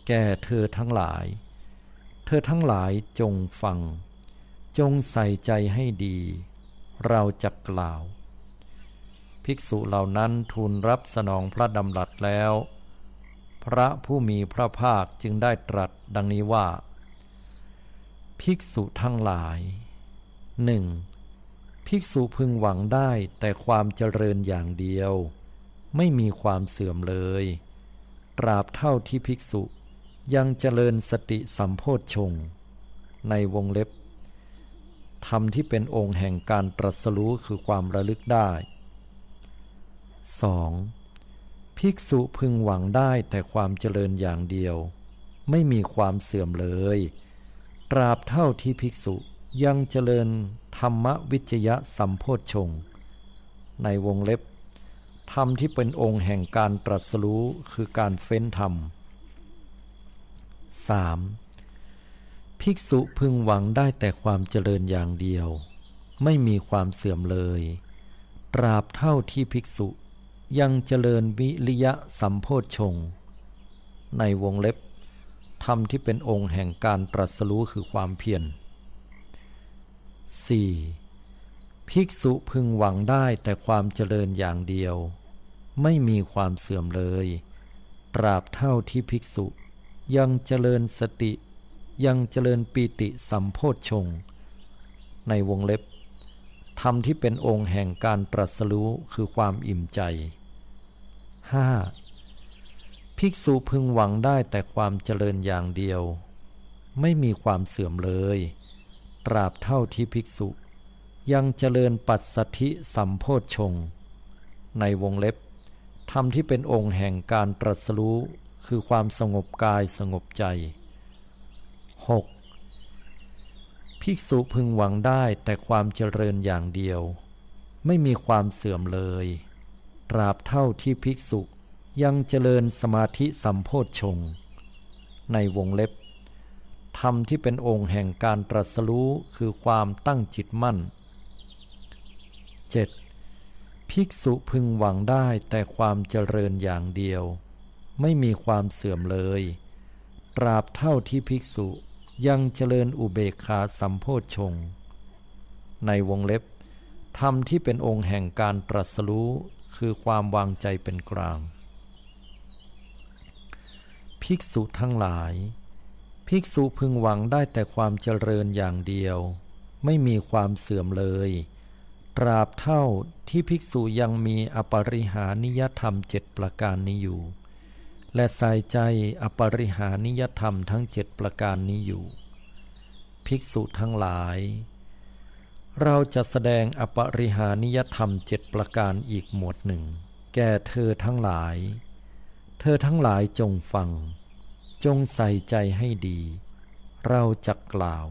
แก่เธอทั้งหลายเธอทั้งหลายจงฟังจงใส่ใจให้ดีเราจะกล่าวภิกษุเหล่านั้นทูลรับสนองพระดำรัสแล้วพระผู้มีพระภาคจึงได้ตรัสดังนี้ว่าภิกษุทั้งหลาย 1. ภิกษุพึงหวังได้แต่ความเจริญอย่างเดียวไม่มีความเสื่อมเลยตราบเท่าที่ภิกษุยังเจริญสติสัมโพชฌงค์ในวงเล็บธรรมที่เป็นองค์แห่งการตรัสรู้คือความระลึกได้ 2. ภิกษุพึงหวังได้แต่ความเจริญอย่างเดียวไม่มีความเสื่อมเลยตราบเท่าที่ภิกษุยังเจริญธรรมวิจยะสัมโพชฌงค์ในวงเล็บธรรมที่เป็นองค์แห่งการตรัสรู้คือการเฟ้นธรรม 3. ภิกษุพึงหวังได้แต่ความเจริญอย่างเดียวไม่มีความเสื่อมเลยตราบเท่าที่ภิกษุยังเจริญวิริยะสัมโพชฌงค์ในวงเล็บธรรมที่เป็นองค์แห่งการตรัสรู้คือความเพียร 4. ภิกษุพึงหวังได้แต่ความเจริญอย่างเดียวไม่มีความเสื่อมเลยตราบเท่าที่ภิกษุยังเจริญสติยังเจริญปีติสัมโพชฌงค์ในวงเล็บธรรมที่เป็นองค์แห่งการตรัสรู้คือความอิ่มใจ 5. ภิกษุพึงหวังได้แต่ความเจริญอย่างเดียวไม่มีความเสื่อมเลยตราบเท่าที่ภิกษุยังเจริญปัสสัทธิสัมโพชฌงค์ในวงเล็บธรรมที่เป็นองค์แห่งการตรัสรู้ คือความสงบกายสงบใจ 6. ภิกษุพึงหวังได้แต่ความเจริญอย่างเดียวไม่มีความเสื่อมเลยตราบเท่าที่ภิกษุยังเจริญสมาธิสัมโพชฌงค์ในวงเล็บธรรมที่เป็นองค์แห่งการตรัสรู้คือความตั้งจิตมั่น 7. ภิกษุพึงหวังได้แต่ความเจริญอย่างเดียวไม่มีความเสื่อมเลยตราบเท่าที่ภิกษุยังเจริญอุเบกขาสัมโพชฌงค์ในวงเล็บธรรมที่เป็นองค์แห่งการตรัสรู้คือความวางใจเป็นกลางภิกษุทั้งหลายภิกษุพึงหวังได้แต่ความเจริญอย่างเดียวไม่มีความเสื่อมเลยตราบเท่าที่ภิกษุยังมีอปริหานิยธรรม7ประการนี้อยู่และใส่ใจอปริหานิยธรรมทั้ง7ประการนี้อยู่ภิกษุทั้งหลายเราจะแสดงอปริหานิยธรรม7ประการอีกหมวดหนึ่งแก่เธอทั้งหลายเธอทั้งหลายจงฟังจงใส่ใจให้ดีเราจะกล่าว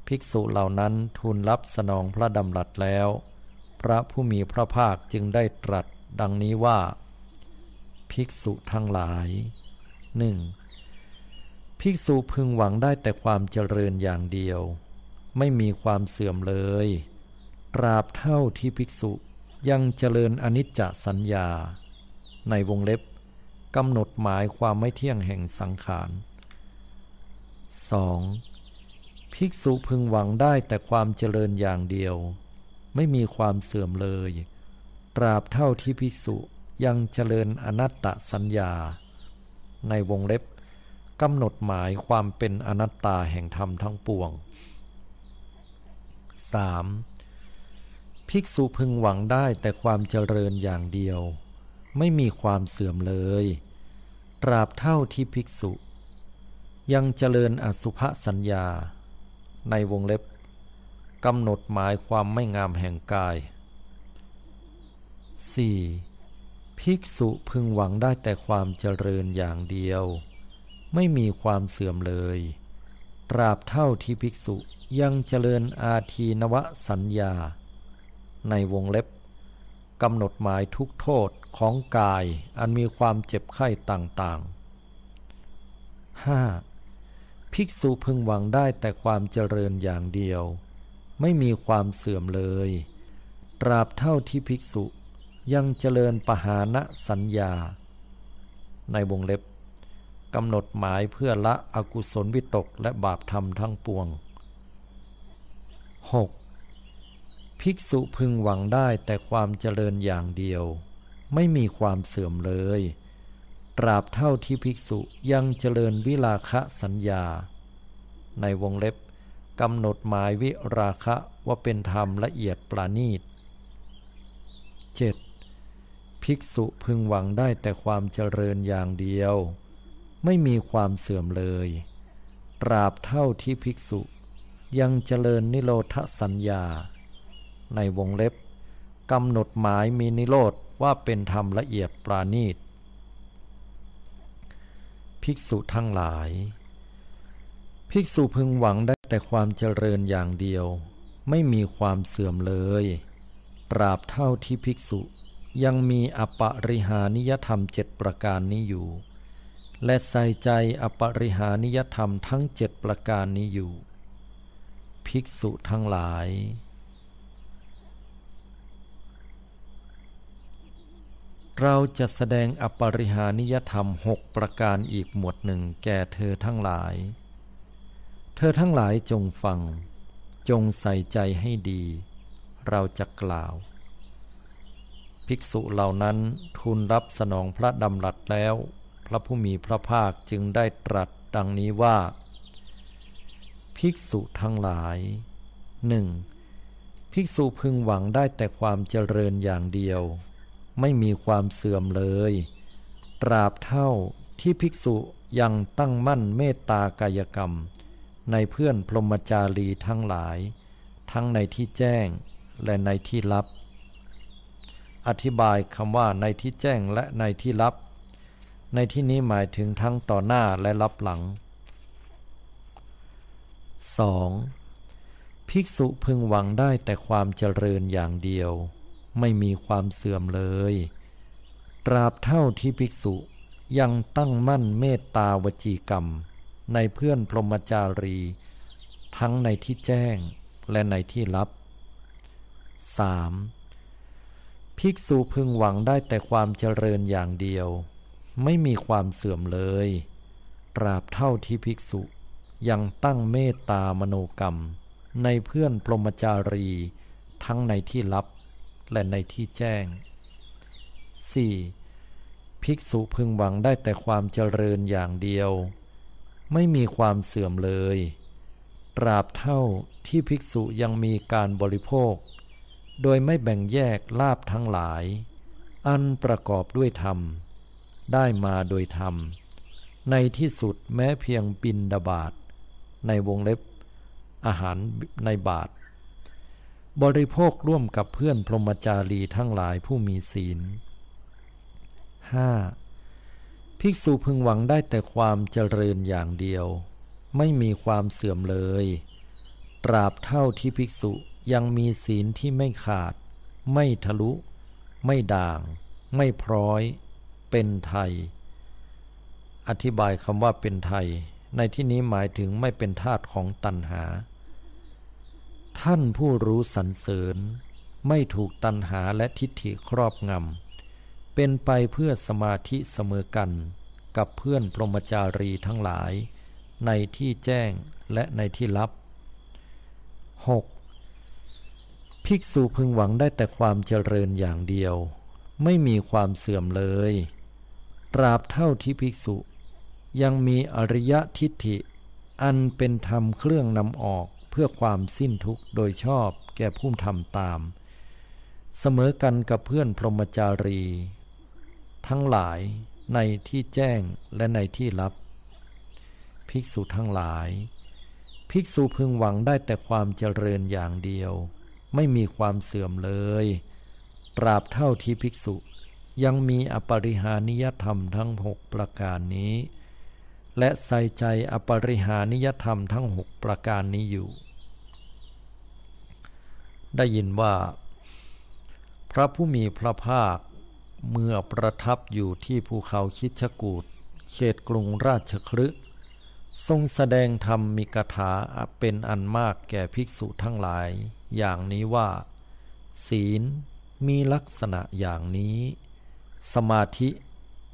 ภิกษุเหล่านั้นทูลรับสนองพระดำรัสแล้วพระผู้มีพระภาคจึงได้ตรัสดังนี้ว่าภิกษุทั้งหลาย 1. ภิกษุพึงหวังได้แต่ความเจริญอย่างเดียวไม่มีความเสื่อมเลยตราบเท่าที่ภิกษุยังเจริญอนิจจสัญญาในวงเล็บกำหนดหมายความไม่เที่ยงแห่งสังขาร 2. ภิกษุพึงหวังได้แต่ความเจริญอย่างเดียวไม่มีความเสื่อมเลยตราบเท่าที่ภิกษุยังเจริญอนัตตสัญญาในวงเล็บกำหนดหมายความเป็นอนัตตาแห่งธรรมทั้งปวง 3. ภิกษุพึงหวังได้แต่ความเจริญอย่างเดียวไม่มีความเสื่อมเลยตราบเท่าที่ภิกษุยังเจริญอสุภสัญญาในวงเล็บกำหนดหมายความไม่งามแห่งกาย 4. ภิกษุพึงหวังได้แต่ความเจริญอย่างเดียวไม่มีความเสื่อมเลยตราบเท่าที่ภิกษุยังเจริญอาทีนวสัญญาในวงเล็บกำหนดหมายทุกโทษของกายอันมีความเจ็บไข้ต่างๆ 5. ภิกษุพึงหวังได้แต่ความเจริญอย่างเดียวไม่มีความเสื่อมเลยตราบเท่าที่ภิกษุยังเจริญปหานะสัญญาในวงเล็บกำหนดหมายเพื่อละอกุศลวิตกและบาปธรรมทั้งปวง 6. ภิกษุพึงหวังได้แต่ความเจริญอย่างเดียวไม่มีความเสื่อมเลยตราบเท่าที่ภิกษุยังเจริญวิราคะสัญญาในวงเล็บกำหนดหมายวิราคะว่าเป็นธรรมละเอียดปราณีต 7. ภิกษุพึงหวังได้แต่ความเจริญอย่างเดียวไม่มีความเสื่อมเลยตราบเท่าที่ภิกษุยังเจริญนิโรธสัญญาในวงเล็บกำหนดหมายมีนิโรธว่าเป็นธรรมละเอียดปราณีตภิกษุทั้งหลายภิกษุพึงหวังได้แต่ความเจริญอย่างเดียวไม่มีความเสื่อมเลยตราบเท่าที่ภิกษุยังมีอปริหานิยธรรม7ประการนี้อยู่และใส่ใจอปริหานิยธรรมทั้ง7ประการนี้อยู่ภิกษุทั้งหลายเราจะแสดงอปริหานิยธรรม6ประการอีกหมวดหนึ่งแก่เธอทั้งหลายเธอทั้งหลายจงฟังจงใส่ใจให้ดีเราจะกล่าวภิกษุเหล่านั้นทูลรับสนองพระดำรัสแล้วพระผู้มีพระภาคจึงได้ตรัสดังนี้ว่าภิกษุทั้งหลาย 1. ภิกษุพึงหวังได้แต่ความเจริญอย่างเดียวไม่มีความเสื่อมเลยตราบเท่าที่ภิกษุยังตั้งมั่นเมตตากายกรรมในเพื่อนพรหมจารีทั้งหลายทั้งในที่แจ้งและในที่ลับอธิบายคำว่าในที่แจ้งและในที่ลับ ในที่นี้หมายถึงทั้งต่อหน้าและรับหลัง 2. ภิกษุพึงหวังได้แต่ความเจริญอย่างเดียวไม่มีความเสื่อมเลยตราบเท่าที่ภิกษุยังตั้งมั่นเมตตาวจีกรรมในเพื่อนพรหมจารีทั้งในที่แจ้งและในที่ลับ 3. ภิกษุพึงหวังได้แต่ความเจริญอย่างเดียวไม่มีความเสื่อมเลยตราบเท่าที่ภิกษุยังตั้งเมตตามโนกรรมในเพื่อนพรหมจารีทั้งในที่ลับและในที่แจ้ง 4. ภิกษุพึงหวังได้แต่ความเจริญอย่างเดียวไม่มีความเสื่อมเลยตราบเท่าที่ภิกษุยังมีการบริโภคโดยไม่แบ่งแยกลาภทั้งหลายอันประกอบด้วยธรรมได้มาโดยธรรมในที่สุดแม้เพียงบิณฑบาตในวงเล็บอาหารในบาตรบริโภคร่วมกับเพื่อนพรหมจารีทั้งหลายผู้มีศีล 5. ภิกษุพึงหวังได้แต่ความเจริญอย่างเดียวไม่มีความเสื่อมเลยตราบเท่าที่ภิกษุยังมีศีลที่ไม่ขาดไม่ทะลุไม่ด่างไม่พร้อยเป็นไทยอธิบายคำว่าเป็นไทยในที่นี้หมายถึงไม่เป็นทาสของตัณหาท่านผู้รู้สรรเสริญไม่ถูกตัณหาและทิฏฐิครอบงำเป็นไปเพื่อสมาธิเสมอกันกับเพื่อนพรหมจารีทั้งหลายในที่แจ้งและในที่ลับ 6. ภิกษุพึงหวังได้แต่ความเจริญอย่างเดียวไม่มีความเสื่อมเลยตราบเท่าที่ภิกษุยังมีอริยทิฏฐิอันเป็นธรรมเครื่องนำออกเพื่อความสิ้นทุกข์โดยชอบแก่ผู้ทำตามเสมอกันกับเพื่อนพรหมจารีทั้งหลายในที่แจ้งและในที่ลับภิกษุทั้งหลายภิกษุพึงหวังได้แต่ความเจริญอย่างเดียวไม่มีความเสื่อมเลยตราบเท่าที่ภิกษุยังมีอปริหานิยธรรมทั้ง6ประการนี้และใส่ใจอปริหานิยธรรมทั้ง6ประการนี้อยู่ได้ยินว่าพระผู้มีพระภาคเมื่อประทับอยู่ที่ภูเขาคิชกูฏเขตกรุงราชคฤห์ทรงแสดงธรรมมีคาถาเป็นอันมากแก่ภิกษุทั้งหลายอย่างนี้ว่าศีลมีลักษณะอย่างนี้สมาธิ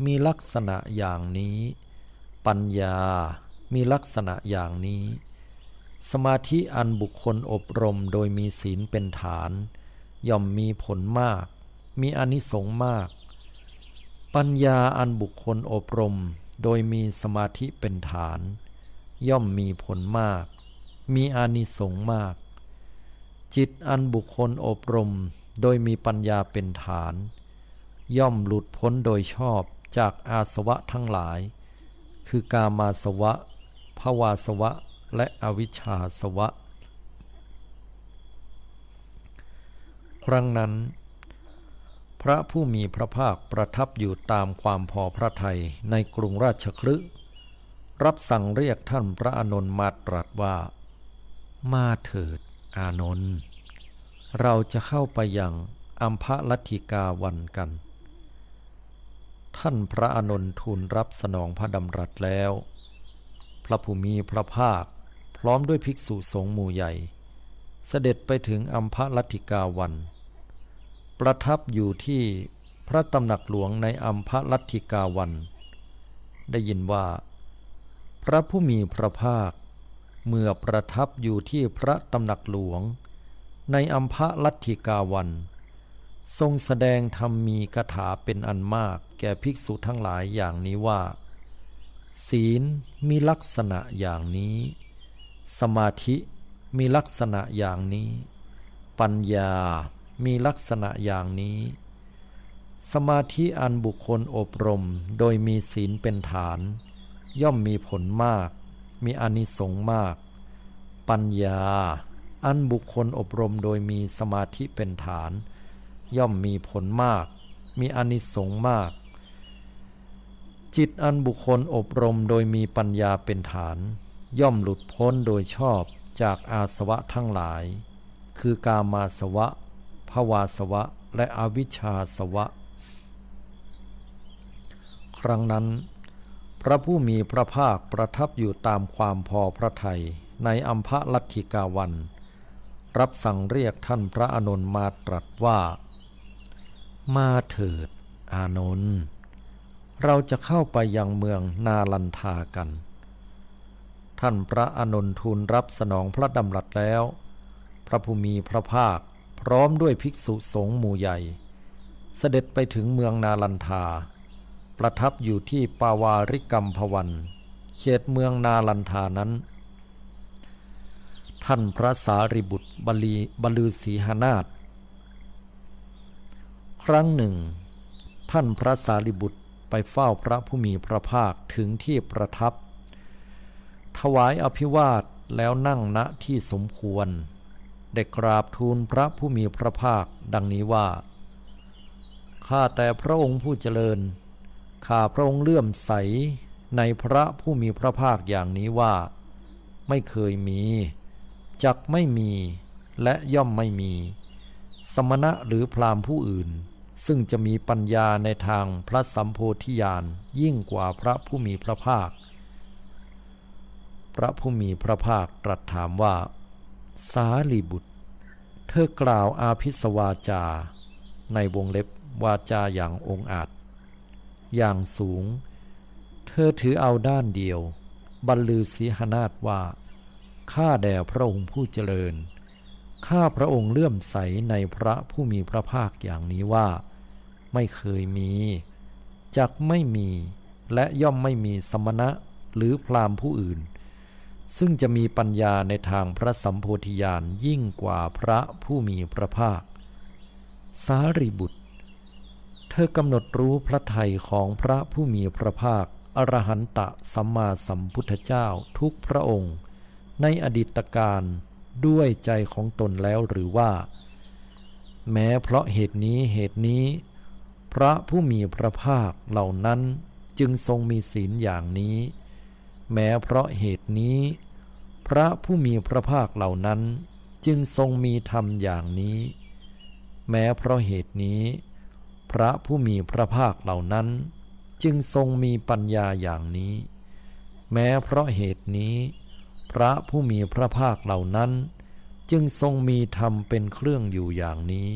มีลักษณะอย่างนี้ปัญญามีลักษณะอย่างนี้สมาธิอันบุคคลอบรมโดยมีศีลเป็นฐานย่อมมีผลมากมีอานิสงส์มากปัญญาอันบุคคลอบรมโดยมีสมาธิเป็นฐานย่อมมีผลมากมีอานิสงส์มากจิตอันบุคคลอบรมโดยมีปัญญาเป็นฐานย่อมหลุดพ้นโดยชอบจากอาสวะทั้งหลายคือกามาสวะภวาสวะและอวิชชาสวะครั้งนั้นพระผู้มีพระภาคประทับอยู่ตามความพอพระทัยในกรุงราชคฤห์รับสั่งเรียกท่านพระอานนท์มาตรัสว่ามาเถิดอานนท์เราจะเข้าไปยังอัมพลัทธิกาวันกันท่านพระอานนท์ทูลรับสนองพระดำรัสแล้วพระผู้มีพระภาคพร้อมด้วยภิกษุสงฆ์หมู่ใหญ่เสด็จไปถึงอัมพลัทธิกาวันประทับอยู่ที่พระตำหนักหลวงในอัมพลัทธิกาวันได้ยินว่าพระผู้มีพระภาคเมื่อประทับอยู่ที่พระตำหนักหลวงในอัมพลัทธิกาวันทรงแสดงธรรมมีคาถาเป็นอันมากแก่ภิกษุทั้งหลายอย่างนี้ว่าศีลมีลักษณะอย่างนี้สมาธิมีลักษณะอย่างนี้ปัญญามีลักษณะอย่างนี้สมาธิอันบุคคลอบรมโดยมีศีลเป็นฐานย่อมมีผลมากมีอานิสงส์มากปัญญาอันบุคคลอบรมโดยมีสมาธิเป็นฐานย่อมมีผลมากมีอานิสงส์มาก จิตอันบุคคลอบรมโดยมีปัญญาเป็นฐานย่อมหลุดพ้นโดยชอบจากอาสวะทั้งหลายคือกามาสวะภวาสวะและอวิชชาสวะครั้งนั้นพระผู้มีพระภาคประทับอยู่ตามความพอพระทัยในอัมพลัทธิกาวันรับสั่งเรียกท่านพระอานนท์มาตรัสว่ามาเถิดอานนท์เราจะเข้าไปยังเมืองนาลันทากันท่านพระอานนท์ทูลรับสนองพระดำรัสแล้วพระผู้มีพระภาคพร้อมด้วยภิกษุสงฆ์หมู่ใหญ่เสด็จไปถึงเมืองนาลันทาประทับอยู่ที่ปาวาริกัมพวันเขตเมืองนาลันทานั้นท่านพระสารีบุตรบลือสีหนาถครั้งหนึ่งท่านพระสารีบุตรไปเฝ้าพระผู้มีพระภาคถึงที่ประทับถวายอภิวาทแล้วนั่งณที่สมควรได้กราบทูลพระผู้มีพระภาคดังนี้ว่าข้าแต่พระองค์ผู้เจริญข้าพระองค์เลื่อมใสในพระผู้มีพระภาคอย่างนี้ว่าไม่เคยมีจักไม่มีและย่อมไม่มีสมณะหรือพราหมณ์ผู้อื่นซึ่งจะมีปัญญาในทางพระสัมโพธิญาณยิ่งกว่าพระผู้มีพระภาคพระผู้มีพระภาคตรัสถามว่าสารีบุตรเธอกล่าวอาภิสวาจาในวงเล็บวาจาอย่างองอาจอย่างสูงเธอถือเอาด้านเดียวบรรลือสีหนาถว่าข้าแด่พระองค์ผู้เจริญข้าพระองค์เลื่อมใสในพระผู้มีพระภาคอย่างนี้ว่าไม่เคยมีจักไม่มีและย่อมไม่มีสมณะหรือพราหมณ์ผู้อื่นซึ่งจะมีปัญญาในทางพระสัมโพธิญาณยิ่งกว่าพระผู้มีพระภาคสารีบุตรเธอกำหนดรู้พระทัยของพระผู้มีพระภาคอรหันตสัมมาสัมพุทธเจ้าทุกพระองค์ในอดีตการด้วยใจของตนแล้วหรือว่าแม้เพราะเหตุนี้พระผู้มีพระภาคเหล่านั้นจึงทรงมีศีลอย่างนี้แม้เพราะเหตุนี้พระผู้มีพระภาคเหล่านั้นจึงทรงมีธรรมอย่างนี้แม้เพราะเหตุนี้พระผู้มีพระภาคเหล่านั้นจึงทรงมีปัญญาอย่างนี้แม้เพราะเหตุนี้พระผู้มีพระภาคเหล่านั้นจึงทรงมีธรรมเป็นเครื่องอยู่อย่างนี้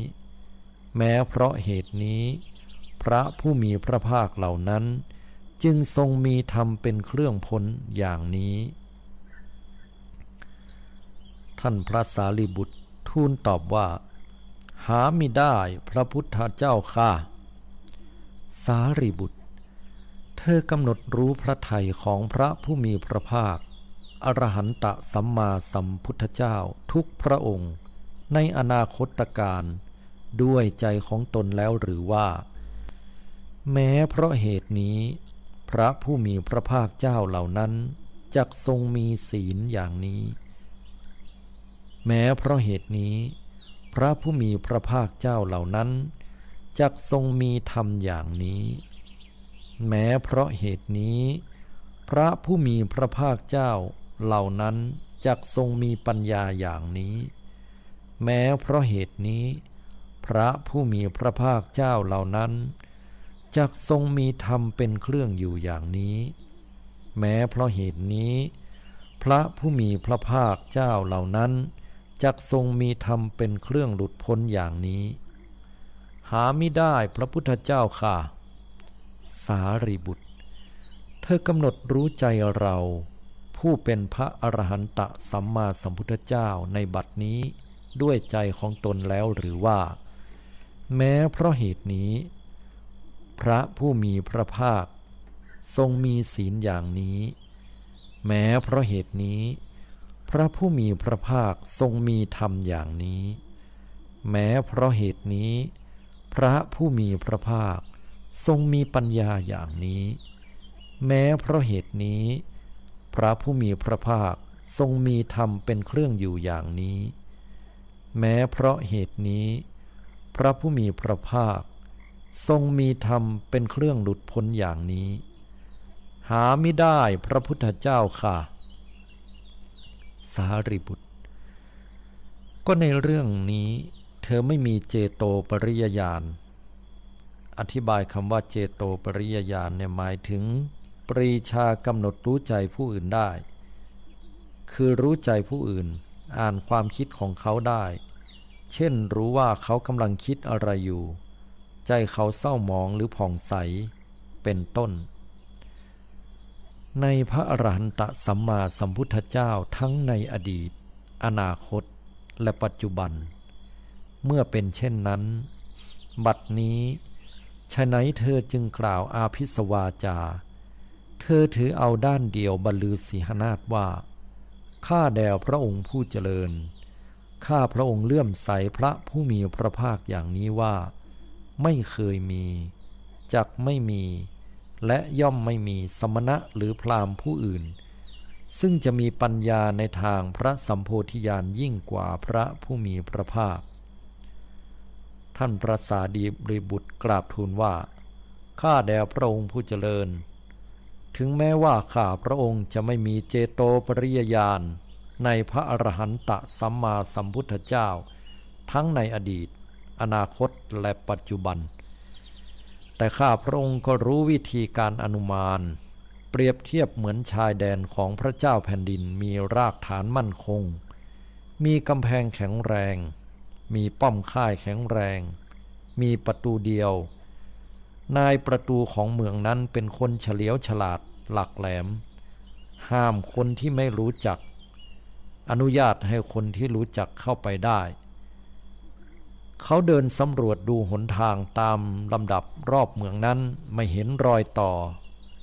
แม้เพราะเหตุนี้พระผู้มีพระภาคเหล่านั้นจึงทรงมีธรรมเป็นเครื่องพ้นอย่างนี้ท่านพระสารีบุตรทูลตอบว่าหามิได้พระพุทธเจ้าค่ะสารีบุตรเธอกำหนดรู้พระทัยของพระผู้มีพระภาคอรหันตสัมมาสัมพุทธเจ้าทุกพระองค์ในอนาคตการด้วยใจของตนแล้วหรือว่าแม้เพราะเหตุนี้พระผู้มีพระภาคเจ้าเหล่านั้นจักทรงมีศีลอย่างนี้แม้เพราะเหตุนี้พระผู้มีพระภาคเจ้าเหล่านั้นจักทรงมีธรรมอย่างนี้แม้เพราะเหตุนี้พระผู้มีพระภาคเจ้าเหล่านั้นจักทรงมีปัญญาอย่างนี้แม้เพราะเหตุนี้พระผู้มีพระภาคเจ้าเหล่านั้นจักทรงมีธรรมเป็นเครื่องอยู่อย่างนี้แม้เพราะเหตุนี้พระผู้มีพระภาคเจ้าเหล่านั้นจักทรงมีธรรมเป็นเครื่องหลุดพ้นอย่างนี้หามิได้พระพุทธเจ้าค่ะสารีบุตรเธอกำหนดรู้ใจเราผู้เป็นพระอรหันตสัมมาสัมพุทธเจ้าในบัดนี้ด้วยใจของตนแล้วหรือว่าแม้เพราะเหตุนี้พระผู้มีพระภาคทรงมีศีลอย่างนี้แม้เพราะเหตุนี้พระผู้มีพระภาคทรงมีธรรมอย่างนี้แม้เพราะเหตุนี้พระผู้มีพระภาคทรงมีปัญญาอย่างนี้แม้เพราะเหตุนี้พระผู้มีพระภาคทรงมีธรรมเป็นเครื่องอยู่อย่างนี้แม้เพราะเหตุนี้พระผู้มีพระภาคทรงมีธรรมเป็นเครื่องหลุดพ้นอย่างนี้ หาไม่ได้พระพุทธเจ้าค่ะสารีบุตรก็ในเรื่องนี้เธอไม่มีเจโตปริยญาณอธิบายคำว่าเจโตปริยญาณเนี่ยหมายถึงปรีชากำหนดรู้ใจผู้อื่นได้คือรู้ใจผู้อื่นอ่านความคิดของเขาได้เช่นรู้ว่าเขากำลังคิดอะไรอยู่ใจเขาเศร้าหมองหรือผ่องใสเป็นต้นในพระอรหันตสัมมาสัมพุทธเจ้าทั้งในอดีตอนาคตและปัจจุบันเมื่อเป็นเช่นนั้นบัดนี้ฉะไหนเธอจึงกล่าวอาภิสวาจาเธอถือเอาด้านเดียวบรรลือสีหนาฏว่าข้าแด่พระองค์ผู้เจริญข้าพระองค์เลื่อมใสพระผู้มีพระภาคอย่างนี้ว่าไม่เคยมีจักไม่มีและย่อมไม่มีสมณะหรือพราหมณ์ผู้อื่นซึ่งจะมีปัญญาในทางพระสัมโพธิญาณยิ่งกว่าพระผู้มีพระภาคท่านพระสารีบุตรกราบทูลว่าข้าแด่พระองค์ผู้เจริญถึงแม้ว่าข้าพระองค์จะไม่มีเจโตปริยญาณในพระอรหันตสัมมาสัมพุทธเจ้าทั้งในอดีตอนาคตและปัจจุบันแต่ข้าพระองค์ก็รู้วิธีการอนุมานเปรียบเทียบเหมือนชายแดนของพระเจ้าแผ่นดินมีรากฐานมั่นคงมีกำแพงแข็งแรงมีป้อมค่ายแข็งแรงมีประตูเดียวนายประตูของเมืองนั้นเป็นคนเฉลียวฉลาดหลักแหลมห้ามคนที่ไม่รู้จักอนุญาตให้คนที่รู้จักเข้าไปได้เขาเดินสำรวจดูหนทางตามลำดับรอบเมืองนั้นไม่เห็นรอยต่อ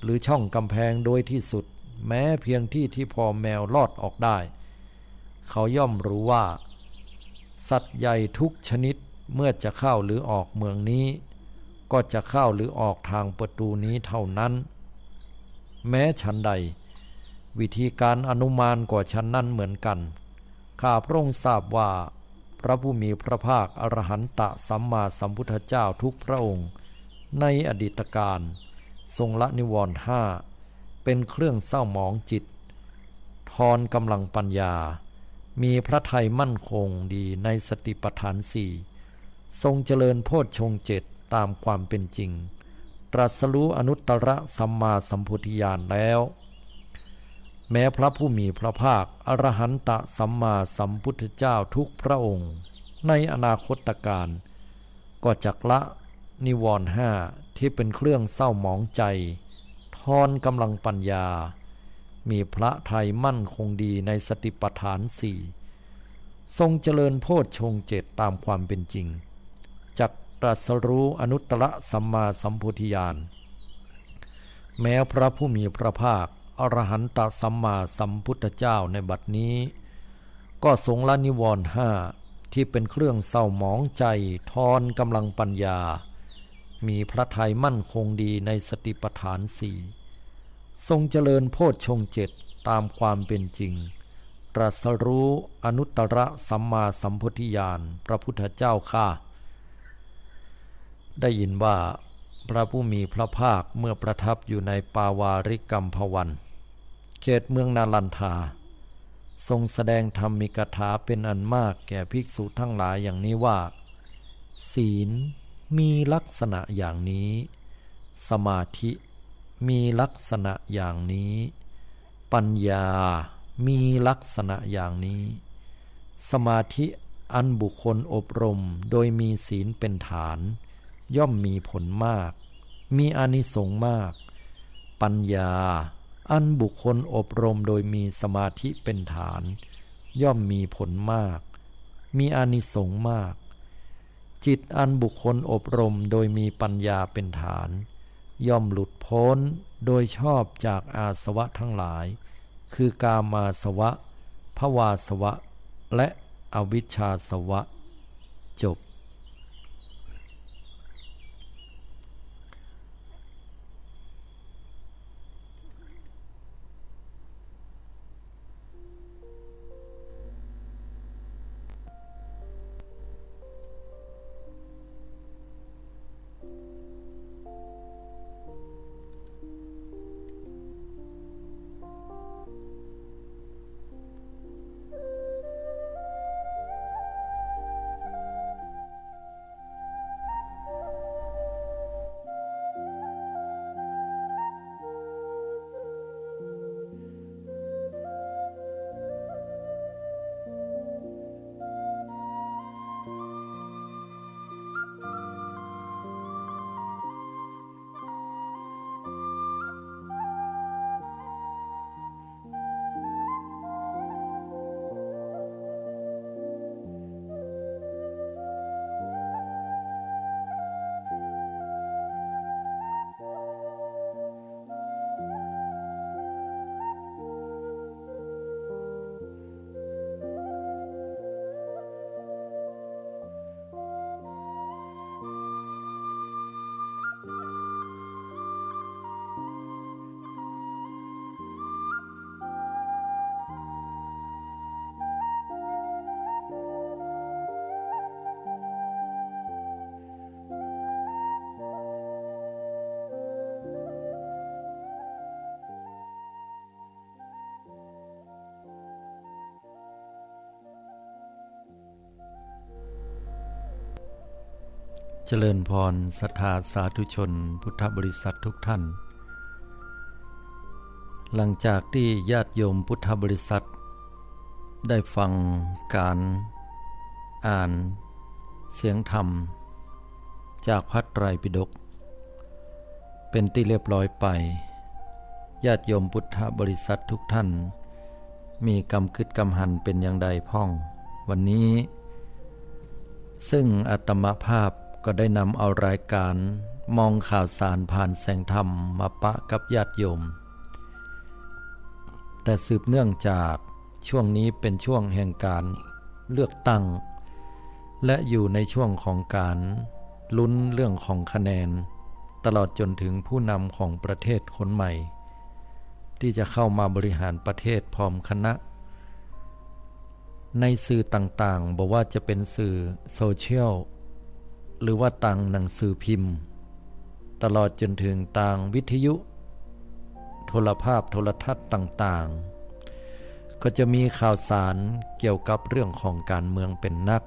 หรือช่องกำแพงโดยที่สุดแม้เพียงที่พอแมวลอดออกได้เขาย่อมรู้ว่าสัตว์ใหญ่ทุกชนิดเมื่อจะเข้าหรือออกเมืองนี้ก็จะเข้าหรือออกทางประตูนี้เท่านั้นแม้ฉันใดวิธีการอนุมานก็ฉันนั้นเหมือนกันข้าพระองค์ทราบว่าพระผู้มีพระภาคอรหันตสัมมาสัมพุทธเจ้าทุกพระองค์ในอดีตการทรงละนิวรณ์ห้าเป็นเครื่องเศร้าหมองจิตทอนกำลังปัญญามีพระทัยมั่นคงดีในสติปัฏฐานสี่ทรงเจริญโพชฌงค์เจ็ดตามความเป็นจริงตรัสรู้อนุตตรสัมมาสัมโพธิญาณแล้วแม้พระผู้มีพระภาคอรหันตสัมมาสัมพุทธเจ้าทุกพระองค์ในอนาคตการก็จักละนิวรณ์ห้าที่เป็นเครื่องเศร้าหมองใจทอนกำลังปัญญามีพระทัยมั่นคงดีในสติปัฏฐานสี่ทรงเจริญโพชฌงค์เจ็ดตามความเป็นจริงจักตรัสรู้อนุตตรสัมมาสัมโพธิญาณแม้พระผู้มีพระภาคอรหันตสัมมาสัมพุทธเจ้าในบัดนี้ก็ทรงละนิวรณ์ห้าที่เป็นเครื่องเศร้าหมองใจทอนกำลังปัญญามีพระทัยมั่นคงดีในสติปัฏฐานสี่ทรงเจริญโพชฌงค์เจ็ดตามความเป็นจริงตรัสรู้อนุตตรสัมมาสัมโพธิญาณพระพุทธเจ้าข้าได้ยินว่าพระผู้มีพระภาคเมื่อประทับอยู่ในปาวาริกัมพวันเขตเมืองนาลันทาทรงแสดงธรรมิกถาเป็นอันมากแก่ภิกษุทั้งหลายอย่างนี้ว่าศีลมีลักษณะอย่างนี้สมาธิมีลักษณะอย่างนี้ปัญญามีลักษณะอย่างนี้สมาธิอันบุคคลอบรมโดยมีศีลเป็นฐานย่อมมีผลมากมีอานิสงส์มากปัญญาอันบุคคลอบรมโดยมีสมาธิเป็นฐานย่อมมีผลมากมีอานิสงส์มากจิตอันบุคคลอบรมโดยมีปัญญาเป็นฐานย่อมหลุดพ้นโดยชอบจากอาสวะทั้งหลายคือกามาสวะภวาสวะและอวิชชาสวะจบ เจริญพรศรัทธาสาธุชนพุทธบริษัททุกท่านหลังจากที่ญาติโยมพุทธบริษัทได้ฟังการอ่านเสียงธรรมจากพระไตรปิฎกเป็นที่เรียบร้อยไปญาติโยมพุทธบริษัททุกท่านมีกำคิดกำหันเป็นอย่างใดพ้องวันนี้ซึ่งอาตมาภาพก็ได้นำเอารายการมองข่าวสารผ่านแสงธรรมมาปะกับญาติโยมแต่สืบเนื่องจากช่วงนี้เป็นช่วงแห่งการเลือกตั้งและอยู่ในช่วงของการลุ้นเรื่องของคะแนนตลอดจนถึงผู้นำของประเทศคนใหม่ที่จะเข้ามาบริหารประเทศพร้อมคณะในสื่อต่างๆบอกว่าจะเป็นสื่อโซเชียลหรือว่าต่างหนังสือพิมพ์ตลอดจนถึงต่างวิทยุโทรภาพโทรทัศน์ต่างๆก็จะมีข่าวสารเกี่ยวกับเรื่องของการเมืองเป็นนัก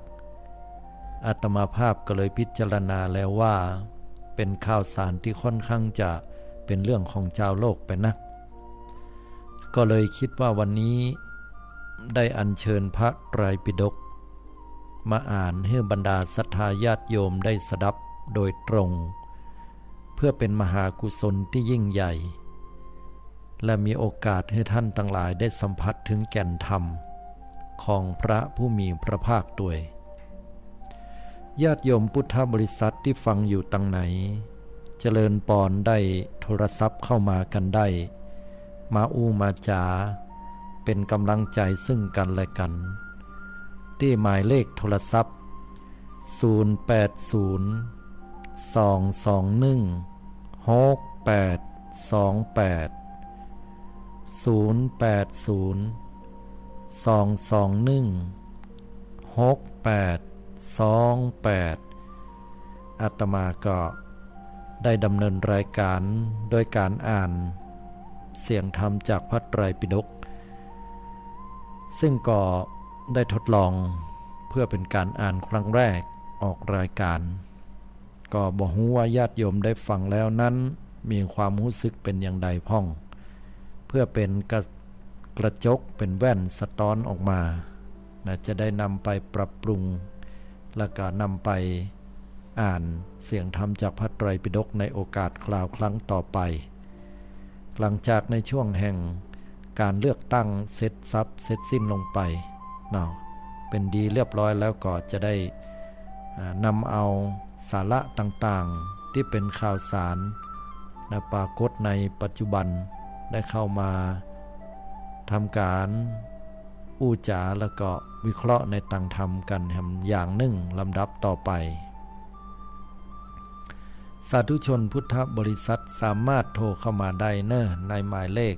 อาตมาภาพก็เลยพิจารณาแล้วว่าเป็นข่าวสารที่ค่อนข้างจะเป็นเรื่องของชาวโลกไปนักก็เลยคิดว่าวันนี้ได้อัญเชิญพระไตรปิฎกมาอ่านให้บรรดาศรัทธาญาติโยมได้สดับโดยตรงเพื่อเป็นมหากุศลที่ยิ่งใหญ่และมีโอกาสให้ท่านทั้งหลายได้สัมผัสถึงแก่นธรรมของพระผู้มีพระภาคด้วยญาติโยมพุทธบริษัทที่ฟังอยู่ตั้งไหนเจริญปอนได้โทรศัพท์เข้ามากันได้มาอู้มาจาเป็นกำลังใจซึ่งกันและกันที่หมายเลขโทรศัพท์080-221-6828 080-221-6828อาตมาก็ได้ดำเนินรายการโดยการอ่านเสียงธรรมจากพระไตรปิฎกซึ่งก็ได้ทดลองเพื่อเป็นการอ่านครั้งแรกออกรายการก็บอกว่าญาติโยมได้ฟังแล้วนั้นมีความรู้สึกเป็นอย่างใดพ้องเพื่อเป็นกระจกเป็นแว่นสะท้อนออกมาจะได้นำไปปรับปรุงแล้วก็นำไปอ่านเสียงธรรมจากพระไตรปิฎกในโอกาสคราวครั้งต่อไปหลังจากในช่วงแห่งการเลือกตั้งเสร็จสิ้นลงไปเป็นดีเรียบร้อยแล้วก็จะได้นำเอาสาระต่างๆที่เป็นข่าวสารปรากฏในปัจจุบันได้เข้ามาทำการอู้จาแล้วก็วิเคราะห์ในต่างธรรมกันอย่างหนึ่งลำดับต่อไปสาธุชนพุทธบริษัทสามารถโทรเข้ามาได้ในหมายเลข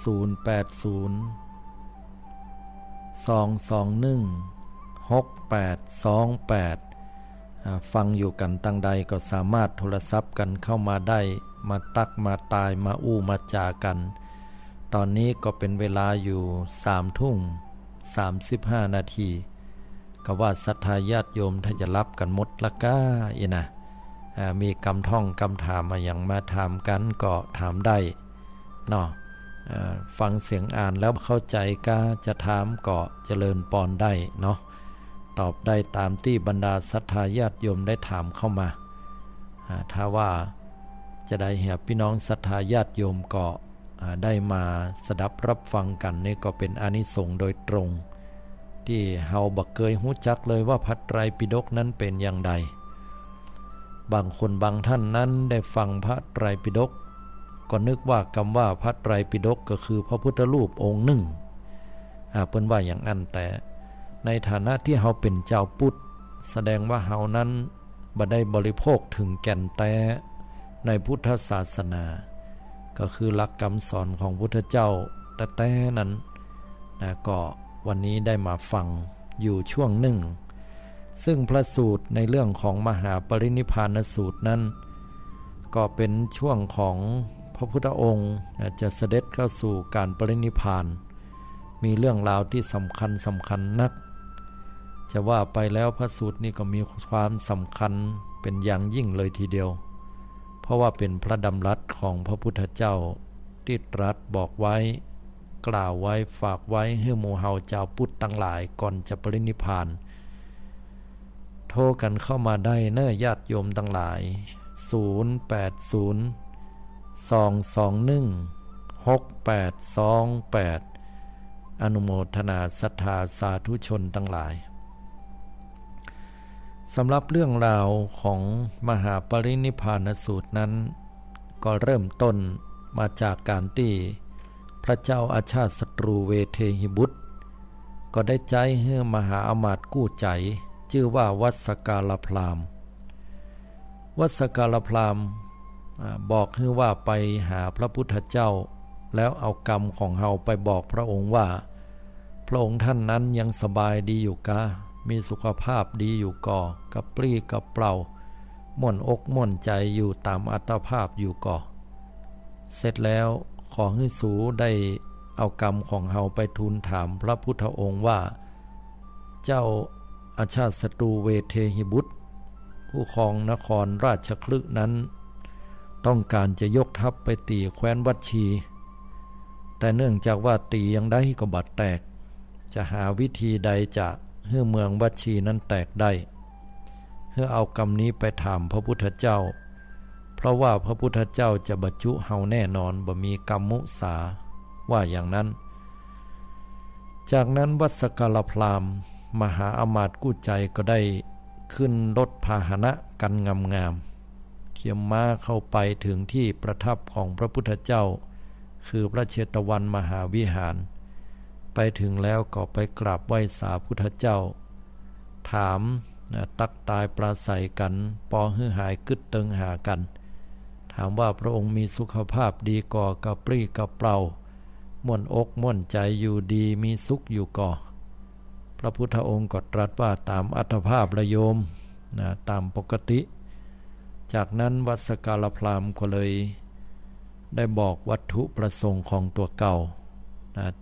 080-221-6828ฟังอยู่กันตั้งใดก็สามารถโทรศัพท์กันเข้ามาได้มาตักมาตายมาอู้มาจากันตอนนี้ก็เป็นเวลาอยู่3:35 นาทีก็ว่าศรัทธาญาติโยมถ้าจะรับกันหมดละก้ามีคำท่องคำถามมาอย่างมาถามกันก็ถามได้ฟังเสียงอ่านแล้วเข้าใจก็จะถามก็เจริญปอนได้ตอบได้ตามที่บรรดาศรัทธาญาติโยมได้ถามเข้ามาถ้าว่าจะได้ให้พี่น้องศรัทธาญาติโยมก็ได้มาสดับรับฟังกันนี่ก็เป็นอานิสงส์โดยตรงที่เฮาบ่เคยรู้จักเลยว่าพระไตรปิฎกนั้นเป็นอย่างใดบางคนบางท่านนั้นได้ฟังพระไตรปิฎกก็นึกว่าคำว่าพระไตรปิฎกก็คือพระพุทธรูปองค์หนึ่งเพิ่นว่าอย่างนั้นแต่ในฐานะที่เฮาเป็นเจ้าพุทธแสดงว่าเฮานั้นบ่ได้บริโภคถึงแก่นแท้ในพุทธศาสนาก็คือหลักคำสอนของพุทธเจ้าแต่นั้นก็วันนี้ได้มาฟังอยู่ช่วงหนึ่งซึ่งพระสูตรในเรื่องของมหาปรินิพพานสูตรนั้นก็เป็นช่วงของพระพุทธองค์จะเสด็จเข้าสู่การปรินิพพานมีเรื่องราวที่สำคัญนักจะว่าไปแล้วพระสูตรนี้ก็มีความสำคัญ เป็นอย่างยิ่งเลยทีเดียวเพราะว่าเป็นพระดำรัสของพระพุทธเจ้าที่ตรัสบอกไว้กล่าวไว้ฝากไว้ให้หมู่เฮาเจ้าพุทธทั้งหลายก่อนจะปรินิพพานโทรกันเข้ามาได้เน้อญาติโยมทั้งหลาย080-221-6828อนุโมทนาศรัทธาสาธุชนทั้งหลายสำหรับเรื่องราวของมหาปรินิพพานสูตรนั้นก็เริ่มต้นมาจากการที่พระเจ้าอาชาติศัตรูเวเทหิบุตรก็ได้ใจให้มหาอมาตย์กู้ใจชื่อว่าวัสกาลพราหมณ์วัสกาลพราหมณ์บอกให้ว่าไปหาพระพุทธเจ้าแล้วเอากรรมของเฮาไปบอกพระองค์ว่าพระองค์ท่านนั้นยังสบายดีอยู่กะมีสุขภาพดีอยู่ก่อกับปรี้กับเปล่าม่วนอกม่วนใจอยู่ตามอัตภาพอยู่ก่อเสร็จแล้วขอให้สูได้เอากรรมของเฮาไปทูลถามพระพุทธองค์ว่าเจ้าอาชาติศัตรูเวเทหิบุตรผู้ครองนครราชคฤห์นั้นต้องการจะยกทัพไปตีแคว้นวัชชีแต่เนื่องจากว่าตียังได้ก็บาดแตกจะหาวิธีใดจะให้เมืองวัชชีนั้นแตกได้เพื่อเอากรรมนี้ไปถามพระพุทธเจ้าเพราะว่าพระพุทธเจ้าจะบรรจุเฮาแน่นอนบ่มีกรรมมุสาว่าอย่างนั้นจากนั้นวัสกาลพราหมณ์มหาอมาตย์กู้ใจก็ได้ขึ้นรถพาหนะกันงามๆเขี่ยม้าเข้าไปถึงที่ประทับของพระพุทธเจ้าคือพระเชตวันมหาวิหารไปถึงแล้วก็ไปกราบไหว้สาพุทธเจ้าถามตักตายปราศัยกันปอฮือหายกึดตึงหากันถามว่าพระองค์มีสุขภาพดีก่อกับปรี้กับเปล่าม่วนอกม่วนใจอยู่ดีมีสุขอยู่ก่อพระพุทธองค์ก็ตรัสว่าตามอัตภาพละโยมตามปกติจากนั้นวัสกาลพราหมณ์ก็เลยได้บอกวัตถุประสงค์ของตัวเก่า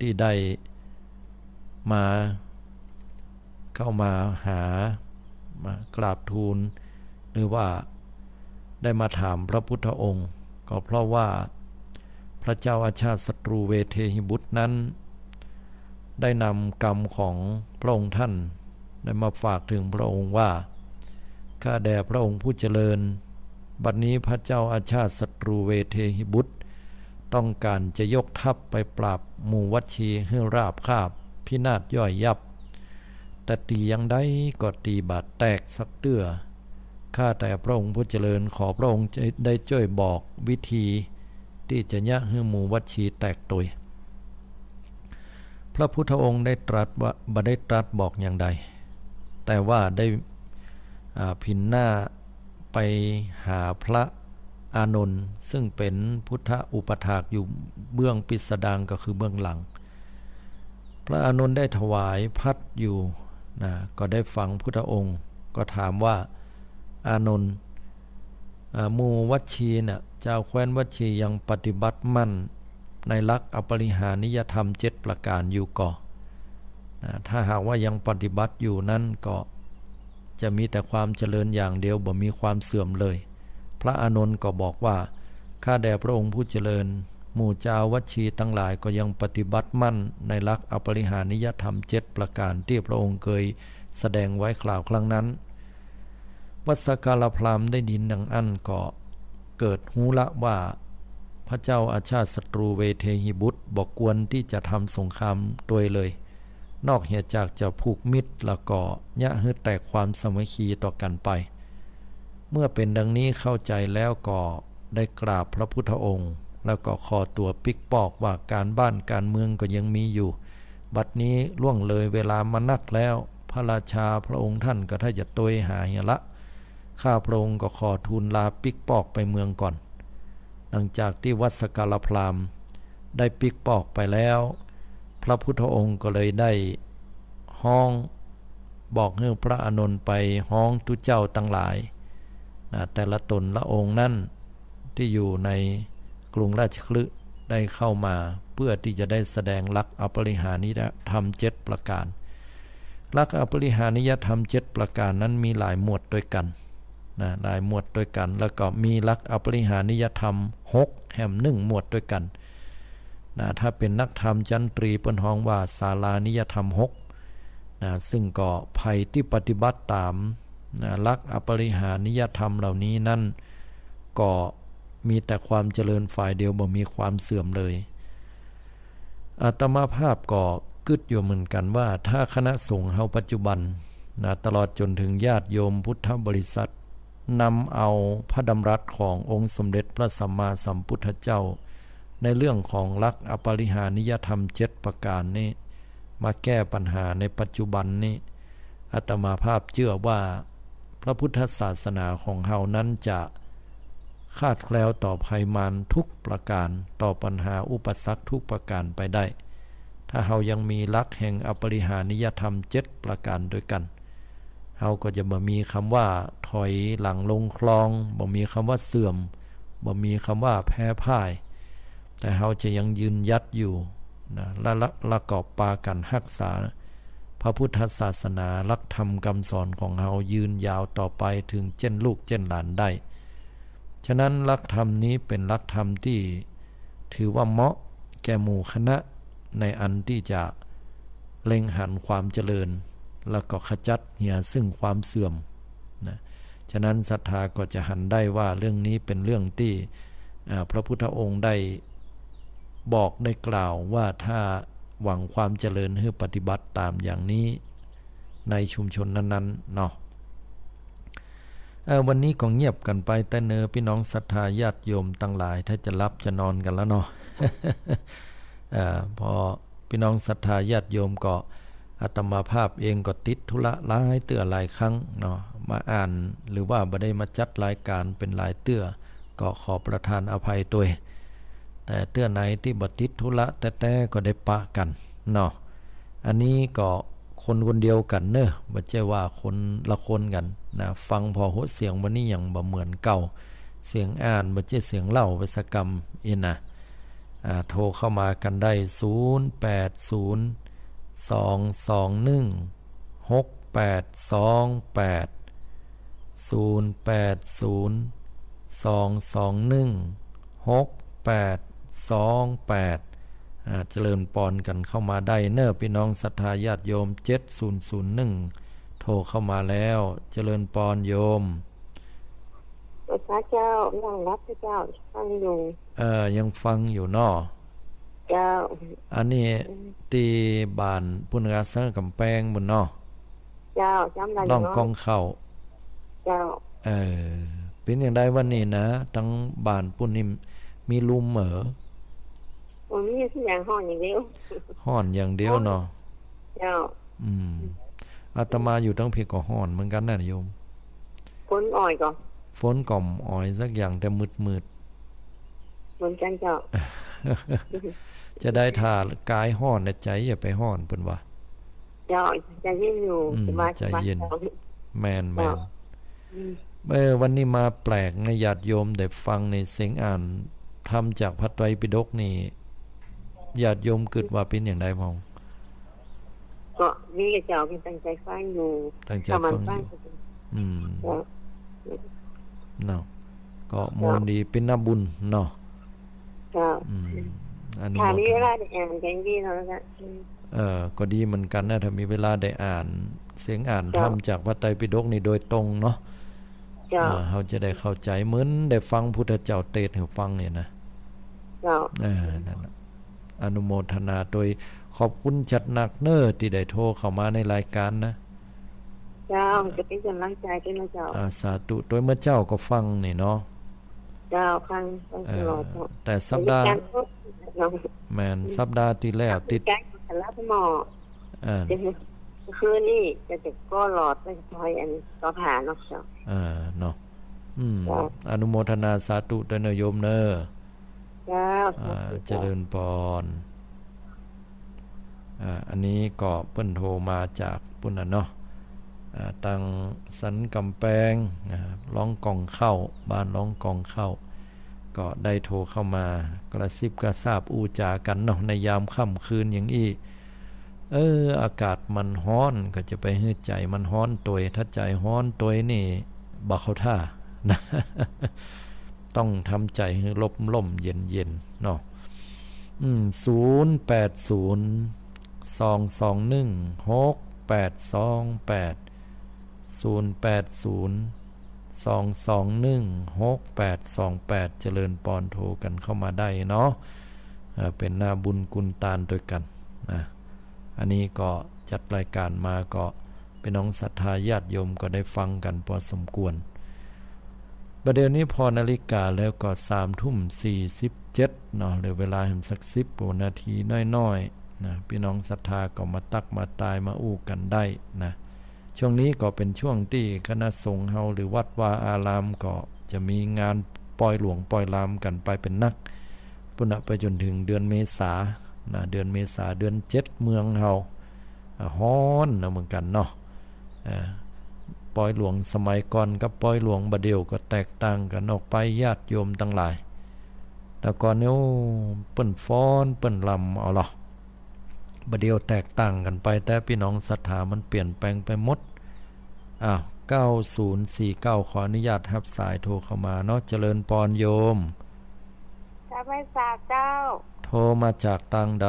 ที่ได้มาเข้ามาหามากราบทูลหรือว่าได้มาถามพระพุทธองค์ก็เพราะว่าพระเจ้าอาชาติศัตรูเวเทหิบุตรนั้นได้นำกรรมของพระองค์ท่านได้มาฝากถึงพระองค์ว่าข้าแด่พระองค์ผู้เจริญบัดนี้พระเจ้าอาชาติศัตรูเวเทหิบุตรต้องการจะยกทัพไปปราบหมู่วัชชีให้ราบคาบพินาศย่อยยับแต่ตียังได้ก็ตีบาดแตกสักเตื้อข้าแต่พระองค์ผู้เจริญขอพระองค์ได้ช่วยบอกวิธีที่จะยะให้หมู่วัชชีแตกตุยพระพุทธองค์ได้ตรัสว่าบ่ได้ตรัสบอกอย่างใดแต่ว่าได้พินหน้าไปหาพระอานนท์ซึ่งเป็นพุทธอุปถากอยู่เบื้องปิสดางก็คือเบื้องหลังพระอานนท์ได้ถวายพัดอยู่ก็ได้ฟังพุทธองค์ก็ถามว่าอานนท์หมู่วัชชีเจ้าแคว้นวัชชียังปฏิบัติมั่นในหลักอปริหานิยธรรม7ประการอยู่ก่อถ้าหากว่ายังปฏิบัติอยู่นั้นก็จะมีแต่ความเจริญอย่างเดียวบ่มีความเสื่อมเลยพระอานนท์ก็บอกว่าข้าแด่พระองค์ผู้เจริญหมู่เจ้าวัชชีทั้งหลายก็ยังปฏิบัติมั่นในหลักอปริหานิยธรรม7ประการที่พระองค์เคยแสดงไว้กล่าวครั้งนั้นวัสกาลพราหมณ์ได้ยินดังนั้นก็เกิดหูละว่าพระเจ้าอาชาติศัตรูเวเทหิบุตรบอกควรที่จะทำสงครามด้วยเลยนอกเหตุจากจะผูกมิตรแล้วก็ยะให้แตกความสามัคคีต่อกันไปเมื่อเป็นดังนี้เข้าใจแล้วก็ได้กราบพระพุทธองค์แล้วก็ขอตัวปิกปอกว่าการบ้านการเมืองก็ยังมีอยู่บัดนี้ล่วงเลยเวลามานักแล้วพระราชาพระองค์ท่านก็ถ้าจะตัวหาเหียละข้าพระองค์ก็ขอทูลลาปิกปอกไปเมืองก่อนหลังจากที่วัสกาลพราหมณ์ได้ปิกปอกไปแล้วพระพุทธองค์ก็เลยได้ห้องบอกให้พระอานนท์ไปห้องทุเจ้าทั้งหลายแต่ละตนละองค์นั้นที่อยู่ในกรุงราชคฤห์ได้เข้ามาเพื่อที่จะได้แสดงหลักอปริหานิยธรรม7ประการหลักอปริหานิยธรรม7ประการนั้นมีหลายหมวดด้วยกัน นะหลายหมวดด้วยกันแล้วก็มีหลักอปริหานิยธรรม6แห่ม1หมวดด้วยกันนะถ้าเป็นนักธรรมจันตรีเปิ้นฮ้องว่าศาลานิยธรรม6นะซึ่งก็ภัยที่ปฏิบัติตามนะหลักอปริหานิยธรรมเหล่านี้นั่นก็มีแต่ความเจริญฝ่ายเดียวบ่มีความเสื่อมเลยอาตมาภาพก็กึดอยู่เหมือนกันว่าถ้าคณะสงฆ์เฮาปัจจุบันนะตลอดจนถึงญาติโยมพุทธบริษัทนำเอาพระดำรัสขององค์สมเด็จพระสัมมาสัมพุทธเจ้าในเรื่องของหลักอปริหานิยธรรม7ประการนี้มาแก้ปัญหาในปัจจุบันนี้อาตมาภาพเชื่อว่าพระพุทธศาสนาของเฮานั้นจะคาดแคล้วต่อภัยมารทุกประการต่อปัญหาอุปสรรคทุกประการไปได้ถ้าเฮายังมีหลักแห่งอปริหานิยธรรม7ประการด้วยกันเฮาก็จะบ่มีคำว่าถอยหลังลงคลองบ่มีคำว่าเสื่อมบ่มีคำว่าแพ้พ่ายแต่เฮาจะยังยืนยัดอยู่นะละกอบปากันรักษาพระพุทธศาสนาหลักธรรมคำสอนของเฮายืนยาวต่อไปถึงเจนลูกเจนหลานได้ฉะนั้นหลักธรรมนี้เป็นหลักธรรมที่ถือว่าเหมาะแก่หมู่คณะในอันที่จะเล็งหันความเจริญแล้วก็ขจัดเหี่ยซึ่งความเสื่อมนะฉะนั้นศรัทธาก็จะหันได้ว่าเรื่องนี้เป็นเรื่องที่พระพุทธองค์ได้บอกได้กล่าวว่าถ้าหวังความเจริญให้ปฏิบัติตามอย่างนี้ในชุมชนนั้นๆเนาะวันนี้ก็เงียบกันไปแต่เนอพี่น้องศรัทธาญาติโยมตั้งหลายถ้าจะรับจะนอนกันแล้วเนาะ พอพี่น้องศรัทธาญาติโยมก็อาตมาภาพเองก็ติดธุระหลายเตื้อหลายครั้งเนาะมาอ่านหรือว่าบ่ได้มาจัดรายการเป็นหลายเตื้อก็ขอประทานอภัยตัวแต่เตื้อไหนที่บ่ติดธุระแต่ก็ได้ปะกันเนาะอันนี้ก็คนเดียวกันเนอะบ่ใช่ว่าคนละคนกันนะฟังพอเสียงวันนี้ยังบ่เหมือนเก่าเสียงอ่านบ่ใช่เสียงเล่าไปสกรรมอีนะโทรเข้ามากันได้0802216828เจริญปอนกันเข้ามาได้เนอะพี่น้องศรัทธาญาติโยม7001โทรเข้ามาแล้วเจริญปอนโยมพระเจ้ายังรับพระเจ้าฟังอยู่ยังฟังอยู่เนาะเจ้าอันนี้ตีบ้านปุณกาสังกำแพงบนเนาะเจ้าจำได้ล่องกองเข้าเจ้าเป็นอย่างไรวันนี้นะทั้งบ้านปุณนี่มีลุมเหรอวันนี้ที่อย่างห้อนอย่างเดียวห้อนอย่างเดียวเนาะเจ้าอาตมาอยู่ตั้งเพียงก็ห้อนเหมือนกันนะโยมฝนอ่อยก่อนฝนก่อมอ่อยสักอย่างแต่มืดเหมือนกันเจ้า จะได้ทากายห้อนในใจอย่าไปห้อนเพิ่นว่าเจ้าใจเย็นอยู่ใจเย็นแมนวันนี้มาแปลกในญาติโยมได้ฟังในเสียงอ่านทำจากพระไตรปิฎกนี่ญาติโยมคิดว่าเป็นอย่างไรพ้องก็มีเจ้าเป็นตั้งใจฟังอยู่ตั้งใจฟังอยู่เนาะก็มนดีเป็นน้ำบุญเนาะอันนี้มีเวลาได้อ่านกันดีเนาะก็ดีเหมือนกันนะถ้ามีเวลาได้อ่านเสียงอ่านทำจากพระไตรปิฎกนี่โดยตรงเนาะเขาจะได้เข้าใจเหมือนได้ฟังพุทธเจ้าเทศน์ให้ฟังเนี่ยนะนั่นน่ะอนุโมทนาโดยขอบคุณจัดหนักเน้อที่ได้โทรเข้ามาในรายการนะเจ้าจะเป็นกำลังใจด้วยนะเจ้าสาธุโดยเมื่อเจ้าก็ฟังนี่เนาะเจ้าฟังตลอดแต่สัปดาห์แม่นสัปดาห์ที่แล้วติดการรับหมอคืนนี้จะก็หลอดไปพอยอันก็ผ่านเนาะเจ้าเนาะอนุโมทนาสาธุด้วยเนอะโยมเนอะเจริญพรอันนี้ก็เพิ่นโทรมาจากปุ่นน่ะเนาะตั้งสันกำแพงร้องกองเข้าบ้านร้องกองเข้าก็ได้โทรเข้ามากระซิบกระซาบอูจากันเนาะในยามค่ำคืนอย่างอี้อากาศมันร้อนก็จะไปให้ใจมันร้อนตัวถ้าใจร้อนตัวนี่ บ่เข้าท่านะ ต้องทำใจให้ล่มเย็นเนาะ0802216828 เจริญปอนโทรกันเข้ามาได้เนาะเป็นหน้าบุญกุลตาลด้วยกันนะอันนี้ก็จัดรายการมาก็เป็นน้องศรัทธาญาติโยมก็ได้ฟังกันพอสมควรประเดี๋ยวนี้พอนาฬิกาแล้วก็3:47เนาะเหลือเวลาให้สัก10นาทีน้อยๆนะพี่น้องศรัทธาก็มาตักมาตายมาอู้กันได้นะช่วงนี้ก็เป็นช่วงที่คณะสงฆ์เฮาหรือวัดวาอารามก็จะมีงานปล่อยหลวงปล่อยลามกันไปเป็นนักปุ่นไปจนถึงเดือนเมษานะเดือนเมษาเดือน7เมืองเฮาฮ้อนนะเหมือนกันเนาะปล่อยหลวงสมัยก่อนกับปล่อยหลวงบัดเดียวก็แตกต่างกันออกไปญาติโยมทั้งหลายแล้วก่อนเนี่ยเปิ้นฟ้อนเปิ้นลำเอาล่ะบัดเดียวแตกต่างกันไปแต่พี่น้องศรัทธามันเปลี่ยนแปลงไปหมด9049ขออนุญาตรับสายโทรเข้ามาเนาะเจริญปอนโยมจะไปฝากเจ้าโทรมาจากต่างใด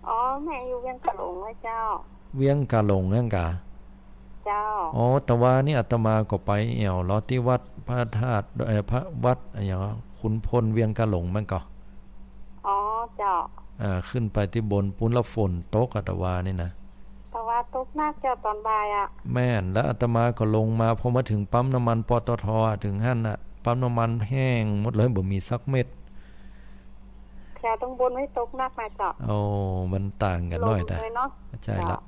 อ๋อแม่อยู่เวียงกะหลงเจ้าเวียงกะหลงนั่นกะเจ้าอ๋อแต่ว่านี่อาตมาก็ไปแอวลอที่วัดพระธาตุพระวัดอย่างขุนพลเวียงกะหลงมันก็อ๋อเจ้าขึ้นไปที่บนปุ้นละฝนตกอาตมานี่นะแต่ว่าตกนักเจ้าตอนบ่ายแม่นแล้วอาตมาก็ลงมาพอมาถึงปั๊มน้ำมันปตท.ถึงหั่นน่ะปั๊มน้ำมันแห้งหมดเลยบ่มีสักเม็ดแถวตรงบนไม่ตกนักนะเจ้าโอ้มันต่างกันหน่อยแต่ใช่ละ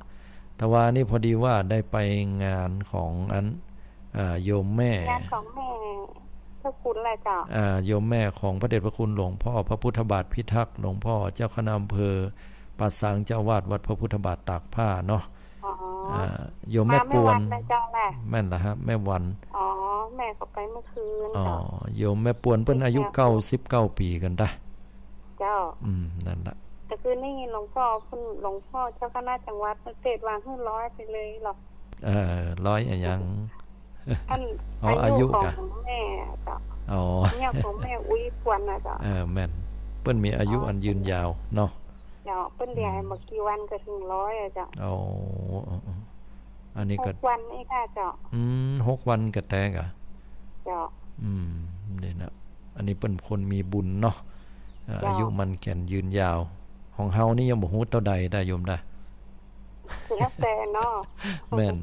แต่ว่านี่พอดีว่าได้ไปงานของโยมแม่งานของแม่พระคุณอะไรเจ้าโยมแม่ของพระเดชพระคุณหลวงพ่อพระพุทธบาทพิทักษ์หลวงพ่อเจ้าคณะอำเภอป่าสังเจ้าวาดวัดพระพุทธบาทตากผ้าเนาะโยมแม่ปวนแม่นล่ะฮะแม่วันอ๋อแม่ก็ไปเมื่อคืนอ๋อโยมแม่ปวนเพิ่นอายุ99ปีกันได้เจ้านั่นล่ะแต่คือนี่หลวงพ่อเจ้าคณะจังหวัดเทศวางขึ้น100ไปเลยหรอก100อะไรยังอายุของแม่จ้ะเนี่ยของแม่อุ้ยปวนนะจ้ะแม่นเพิ่นมีอายุอันยืนยาวเนาะเจ้าเพิ่นเลี้ยงมากี่วันก็ถึง100อ่ะจ้ะอันนี้ก็6วันนี่ค่ะเจ้า6วันก็แตกอ่ะเจ้านี่นะอันนี้เป็นคนมีบุญเนาะอายุมันแก่นยืนยาวของเฮานี่ยังบ่ฮู้เท่าใดได้โยมได้แล้วแต่เนาะแม่น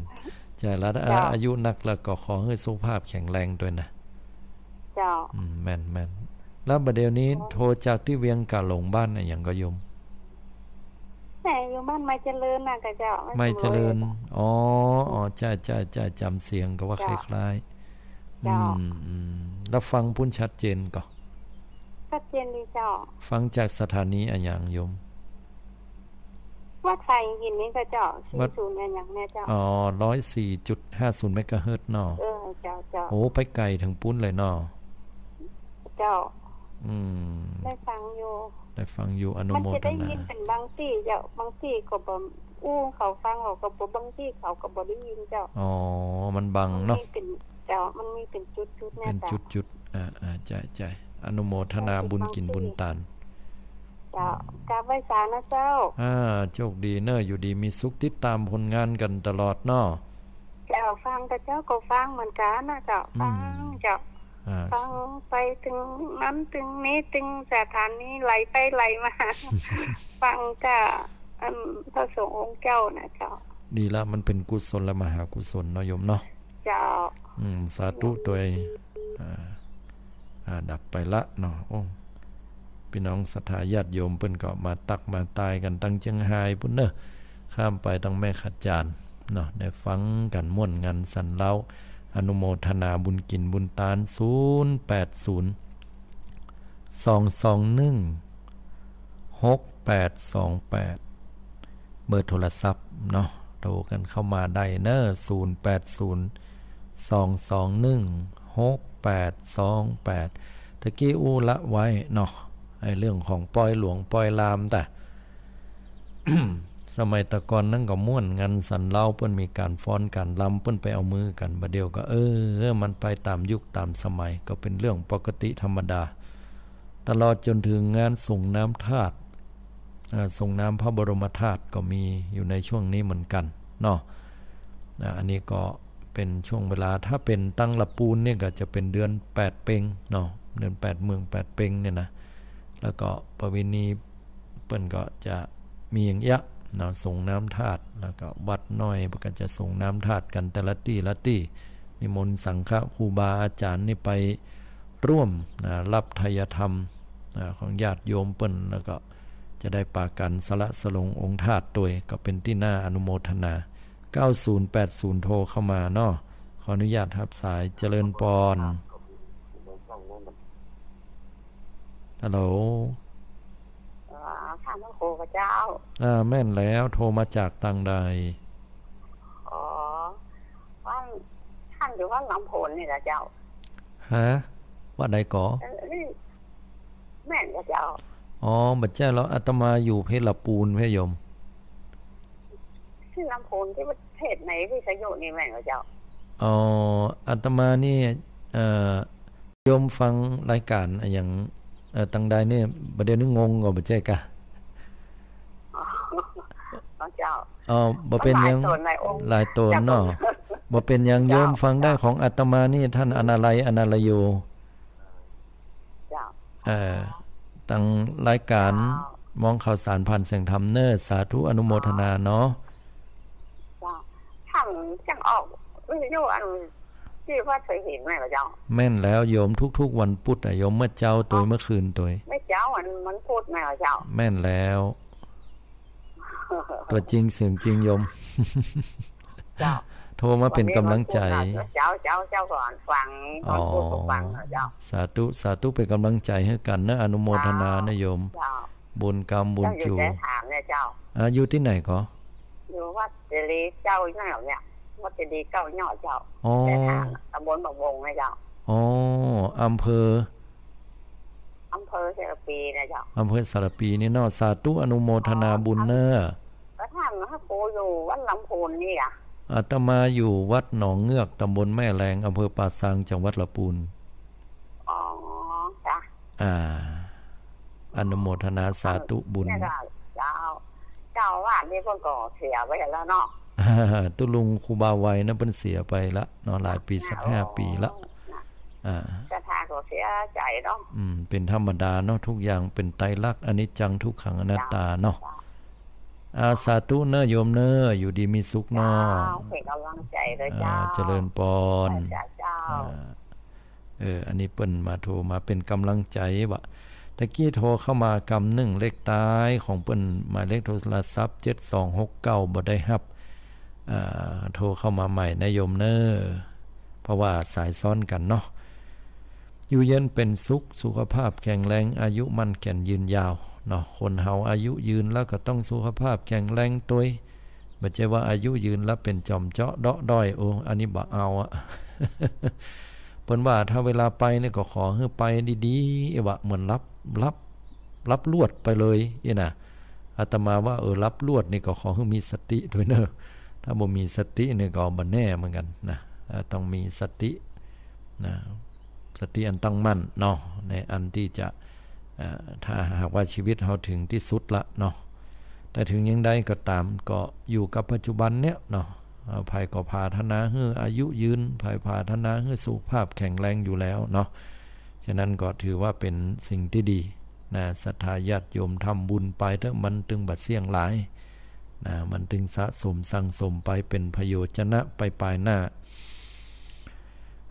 ใช่แล้วอายุนักแล้วก็ขอให้สุขภาพแข็งแรงด้วยนะเจ้าแม่นแล้วบัดเดี๋ยวนี้โทรจากที่เวียงกะหลงบ้านน่ะหยังก็โยมแม่อยู่บ้านไม่เจริญน่ะก็เจ้าไม่เจริญอ๋อใช่ๆๆจำเสียงก็ว่าคล้ายๆแล้วฟังพุ่นชัดเจนก็ชัดเจนดีเจ้าฟังจากสถานีอันหยังโยมวัดไทยหินนี้ก็เจ้า40อันหยังแน่เจ้า104.50 เมกะเฮิรตซ์เนาะเจ้าโอ้ไปไกลถึงปุ้นเลยเนาะเจ้าได้ฟังอยู่อนุโมทนามันจะได้ยินเป็นบางที่เจ้าบางที่ก็บ่เขาฟังออกก็บ่บางที่เขาก็บ่ได้ยินเจ้ามันบังเนาะมันมีเป็นจุดๆแน่เป็นจุดๆใช่อนุโมทนาบุญกินบุญทานเจ้ากราบไหว้ศาลนะเจ้าโชคดีเนอะอยู่ดีมีสุขติดตามผลงานกันตลอดเนาะเจ้าฟังแต่เจ้าก็ฟังเหมือนกันนะเจ้าฟังเจ้าฟังไปถึงนั้นถึงนี้ถึงสถานนี้ไหลไปไหลมาฟังก็พระสงฆ์องค์เจ้านะเจ้าดีละมันเป็นกุศลและมหากุศลเนาะโยมเนาะเจ้าสาธุตัวดับไปละเนาะพี่น้องศรัทธาญาติโยมเพิ่นก็มาตักมาตายกันตั้งเชียงรายพุ่นเนอะข้ามไปตั้งแม่ขัดจานเนาะได้ฟังกันม่วนงานสันเล้าอนุโมทนาบุญกินบุญตาน080-221-6828เบอร์โทรศัพท์เนาะโทรกันเข้ามาได้เนอะ080-221-6828ตะกี้อู้ละไว้เนาะไอ้เรื่องของปล่อยหลวงปล่อยลามแต่ สมัยตะก่อนนั่นก็ม่วนงานสันเล่าเปิ้นมีการฟ้อนการลำเปิ้นไปเอามือกันบัดเดียวก็มันไปตามยุคตามสมัยก็เป็นเรื่องปกติธรรมดาตลอดจนถึงงานส่งน้ำธาตุส่งน้ำพระบรมธาตุก็มีอยู่ในช่วงนี้เหมือนกันเนาะอันนี้ก็เป็นช่วงเวลาถ้าเป็นตั้งละปูนเนี่ยก็จะเป็นเดือน8เพ็งเนาะเดือน8เมือง8เพ็งเนี่ยนะแล้วก็ประเพณีเปิ้นก็จะมีอย่างเงี้ยเนาะส่งน้ำธาตุแล้วก็วัดน้อยก็จะส่งน้ำธาตุกันแต่ละที่นิมนต์สังฆครูบาอาจารย์นี่ไปร่วมรับไทยธรรมของญาติโยมเปิ้นแล้วก็จะได้ปากันสละสลงองค์ธาตุตัวก็เป็นที่น่าอนุโมทนา9080โทรเข้ามาเนาะขออนุญาตรับสายเจริญปอนฮัลโหลท่านพระครูพระเจ้าแม่นแล้วโทรมาจากทางใดว่าท่านอยู่ว่าลำโพนนี่แหละเจ้าฮะว่าใดก่อแม่นพระเจ้าบัดเจ้าแล้วอาตมาอยู่เพชรปูนพระโยมที่ลำโพนที่ประเทศไหนที่สยุนี่แม่นพระเจ้าอาตมานี่โยมฟังรายการอย่างตังใดเนี่ยประเดี๋ยวนี้งงก็บ่ใช่กะเจ้าบ่เป็นยังหลายตนเนาะบ่เป็นยังโยมฟังได้ของอาตมานี่ท่านอนาลัยโยเจ้าตั้งรายการมองข่าวสารผ่านเสียงธรรมเนอสาธุอนุโมทนาเนาะท่านจังออกวิทยุอันที่ว่าเคยเห็นไหมพระเจ้าแม่นแล้วโยมทุกๆวันพุธโยมเมื่อเจ้าตัวเมื่อคืนตัวไม่เจ้ามันพูดไหมพระเจ้าแม่นแล้วตัวจริงเสียงจริงโยมโทรมาเป็นกำลังใจเจ้าก่อนฟังก่อนพูดฟังเจ้าสาธุเป็นกำลังใจให้กันนะอนุโมทนานะโยมบุญกรรมบุญจูอยู่ที่ไหนก็อยู่วัดเจดีย์เจ้าหน้าเนี่ยวัดเจดีย์เก้าหน่อเจ้าแต่ทางตำบลบางวงนะเจ้าอำเภอสระปีนะเจ้าอำเภอสระปีนี่เนาะสาธุอนุโมทนาบุญเนอแล้วท่านพระครูอยู่วัดลำพูนนี่อ่ะอาตมาอยู่วัดหนองเงือกตำบลแม่แรงอำเภอป่าซางจังหวัดลำพูนจ้ะอนุโมทนาสาธุบุญเจ้าว่านี่เพิ่นก็เสียไปแล้วเนาะตุลุงครูบาไว้นะเพิ่นเสียไปละเนาะหลายปีสัก5ปีละจะทาก็เสียใจเนาะเป็นธรรมดาเนาะทุกอย่างเป็นไตรลักษณ์อนิจจังทุกขังอนัตตาเนาะสาธุเนอโยมเนออยู่ดีมีสุขเนาะเป็นกำลังใจเลยเจ้าเจริญปอนอันนี้เปิ้นมาโทรมาเป็นกำลังใจวะตะกี้โทรเข้ามากำ1เลขท้ายของเปิ้นหมายเลขโทรศัพท์7269บ่ได้รับโทรเข้ามาใหม่นะโยมเนอเพราะว่าสายซ้อนกันเนาะอยู่เย็นเป็นสุขสุขภาพแข็งแรงอายุมั่นแก่นยืนยาวเนาะคนเฮาอายุยืนแล้วก็ต้องสุขภาพแข็งแรงตัวไม่ใช่ว่าอายุยืนแล้วเป็นจอมเจาะเดาะด้อยอันนี้บ่เอาอะเพิ่นว่าถ้าเวลาไปเนี่ยก็ขอให้ไปดีๆว่าเหมือนรับลวดไปเลยนี่นะอาตมาว่ารับลวดนี่ก็ขอให้มีสติด้วยเนอะถ้าบ่มีสติเนี่ยก็บ่แน่เหมือนกันนะต้องมีสตินะสติอันตั้งมั่นเนาะในอันที่จะถ้าหากว่าชีวิตเราถึงที่สุดละเนาะแต่ถึงยังใดก็ตามก็อยู่กับปัจจุบันเนี้ยเนาะภายก็พาธนาให้อายุยืนภายพาธนาให้สุขภาพแข็งแรงอยู่แล้วเนาะฉะนั้นก็ถือว่าเป็นสิ่งที่ดีนะศรัทธาญาติโยมทำบุญไปเถอะมันตึงบัดเสี่ยงหลายนะมันตึงสะสมสั่งสมไปเป็นประโยชนะไปปลายหน้า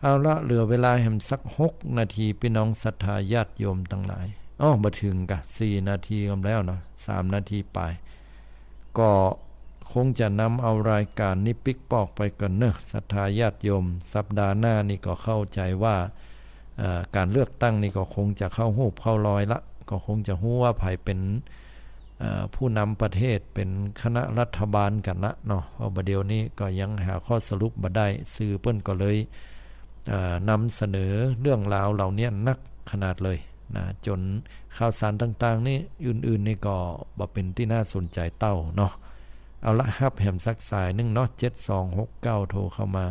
เอาละเหลือเวลาแห่งสัก6นาทีพี่น้องศรัทธาญาติโยมทั้งหลายมาถึงกะ4นาทีกันแล้วเนาะ3นาทีไปก็คงจะนำเอารายการนี้ปิกปอกไปกันเนอะศรัทธาญาติโยมสัปดาห์หน้านี่ก็เข้าใจว่าการเลือกตั้งนี่ก็คงจะเข้าหูบเข้าลอยละก็คงจะฮู้ว่าไผเป็นผู้นำประเทศเป็นคณะรัฐบาลกันละเนาะเพราะประเดี๋ยวนี้ก็ยังหาข้อสรุปบ่ได้สื่อเปิ้นก็เลยนำเสนอเรื่องราวเหล่านี้นักขนาดเลยนะจนข่าวสารต่างๆนี่อื่นๆนี่ก็บ่เป็นที่น่าสนใจเต้าเนาะ เอาละครับแหมสักสายนึงเนาะ7269โทรเข้ามา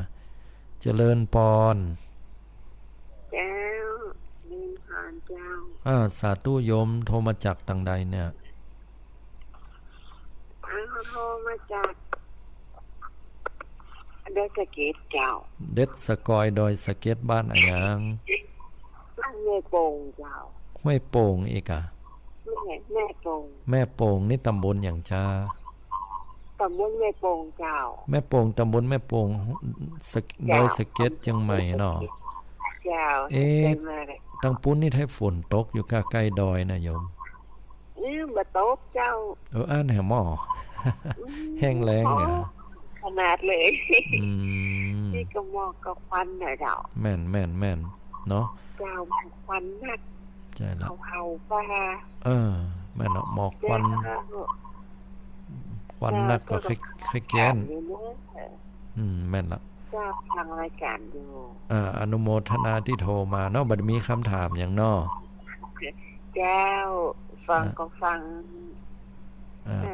เจริญปอนเจ้ามีผ่านเจ้าสาธุโยมโทรมาจากทางใดเนี่ยโทรมาจากดอยสะเก็ดเจ้าเด็ดสกอยดอยสะเก็ดบ้านอะไรยังบ้านแม่โป่งเจ้าห้วยโป่งอีกอ่ะแม่โป่งแม่โป่งนี่ตำบลอย่างจ้าตำบลแม่โป่งเจ้าแม่โป่งตำบลแม่โป่งดอยสะเก็ดเชียงใหม่เนาะเจ้าตังปุ้นนี่ให้ฝนตกอยู่ใกล้ๆดอยนะโยมบ่ตกเจ้าอ่านแหมอแห้งแล้งอ่ะขนาดเลยนี่ก็หมอกกับควันน่ะเจ้าแม่นเนาะเจ้าควันนักใช่แล้วเฮาป่าแม่นเนาะหมอกควันนักก็ค่อยแก้นแม่นละเจ้าทางรายการอยู่อนุโมทนาที่โทรมาเนาะบัดมีคำถามอย่างเนาะเจ้าฟังก็ฟัง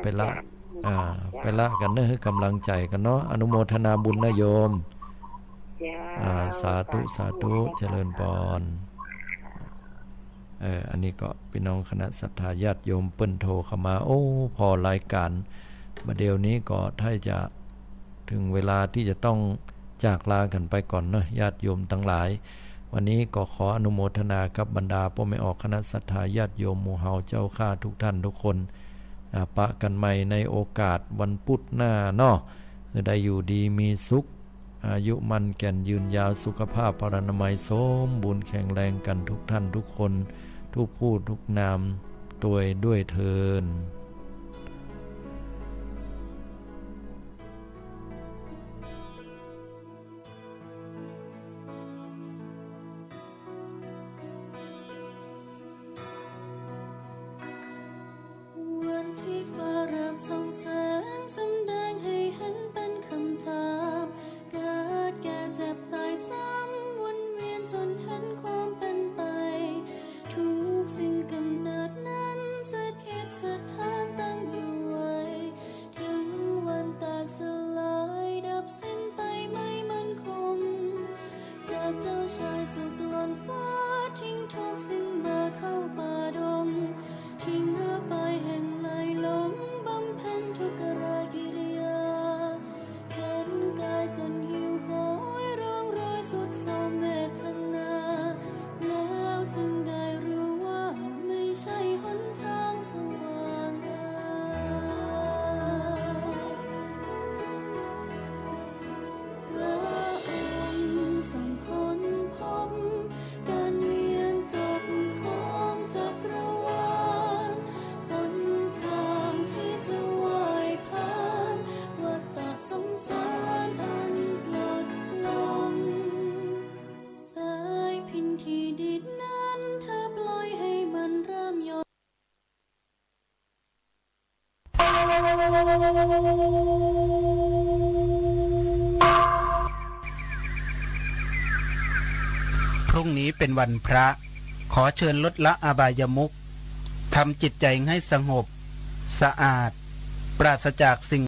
ไปละกันเนอะให้กำลังใจกันเนาะอนุโมทนาบุญนะโยมสาธุเจริญพรอันนี้ก็พี่น้องคณะศรัทธาญาติโยมเปิ้นโทรเข้ามาโอ้พอรายการบัดเดี๋ยวนี้ก็ถ้าจะถึงเวลาที่จะต้องจากลากันไปก่อนเนาะญาติโยมทั้งหลายวันนี้ก็ขออนุโมทนากับบรรดาพ่อแม่ออกคณะศรัทธาญาติโยมหมู่เฮาเจ้าข้าทุกท่านทุกคนปะกันใหม่ในโอกาสวันพุธหน้าเนาะได้อยู่ดีมีสุขอายุมันแก่นยืนยาวสุขภาพพรรณนามัยสมบูรณ์แข็งแรงกันทุกท่านทุกคนทุกผู้ทุกนามตัวด้วยเทินส่องแสงสำแดงให้เห็นเป็นคำถามเกิดแก่เจ็บตายซ้ำวนเวียนจนเห็นความเป็นไปทุกสิ่งกำเนิดนั้นสถิตสถานตั้งอยู่ไว้ถึงวันแตกสลายดับสิ้นไปไม่มั่นคงจากเจ้าชายสุขล้นฟ้าทิ้งทุกสิ่งมาเข้าป่าดงทิ้งเหือไปแห่งไหลหลงทุกรากิริยาเข็นกายจนหิวโหยร้องรอยสุดโศกเวทนาแล้วจึงได้รู้ว่าไม่ใช่หนทางสว่างพระองค์ทรงค้นพบการเวียนจบของจักรวาลหนทางที่จะสงสารอันปลดลงสายพินที่ดิดนั้นเธอปล่อยให้มันเริ่มย้อนพรุ่งนี้เป็นวันพระขอเชิญลดละอบายมุขทำจิตใจให้สงบสะอาดปราศจากสิ่ง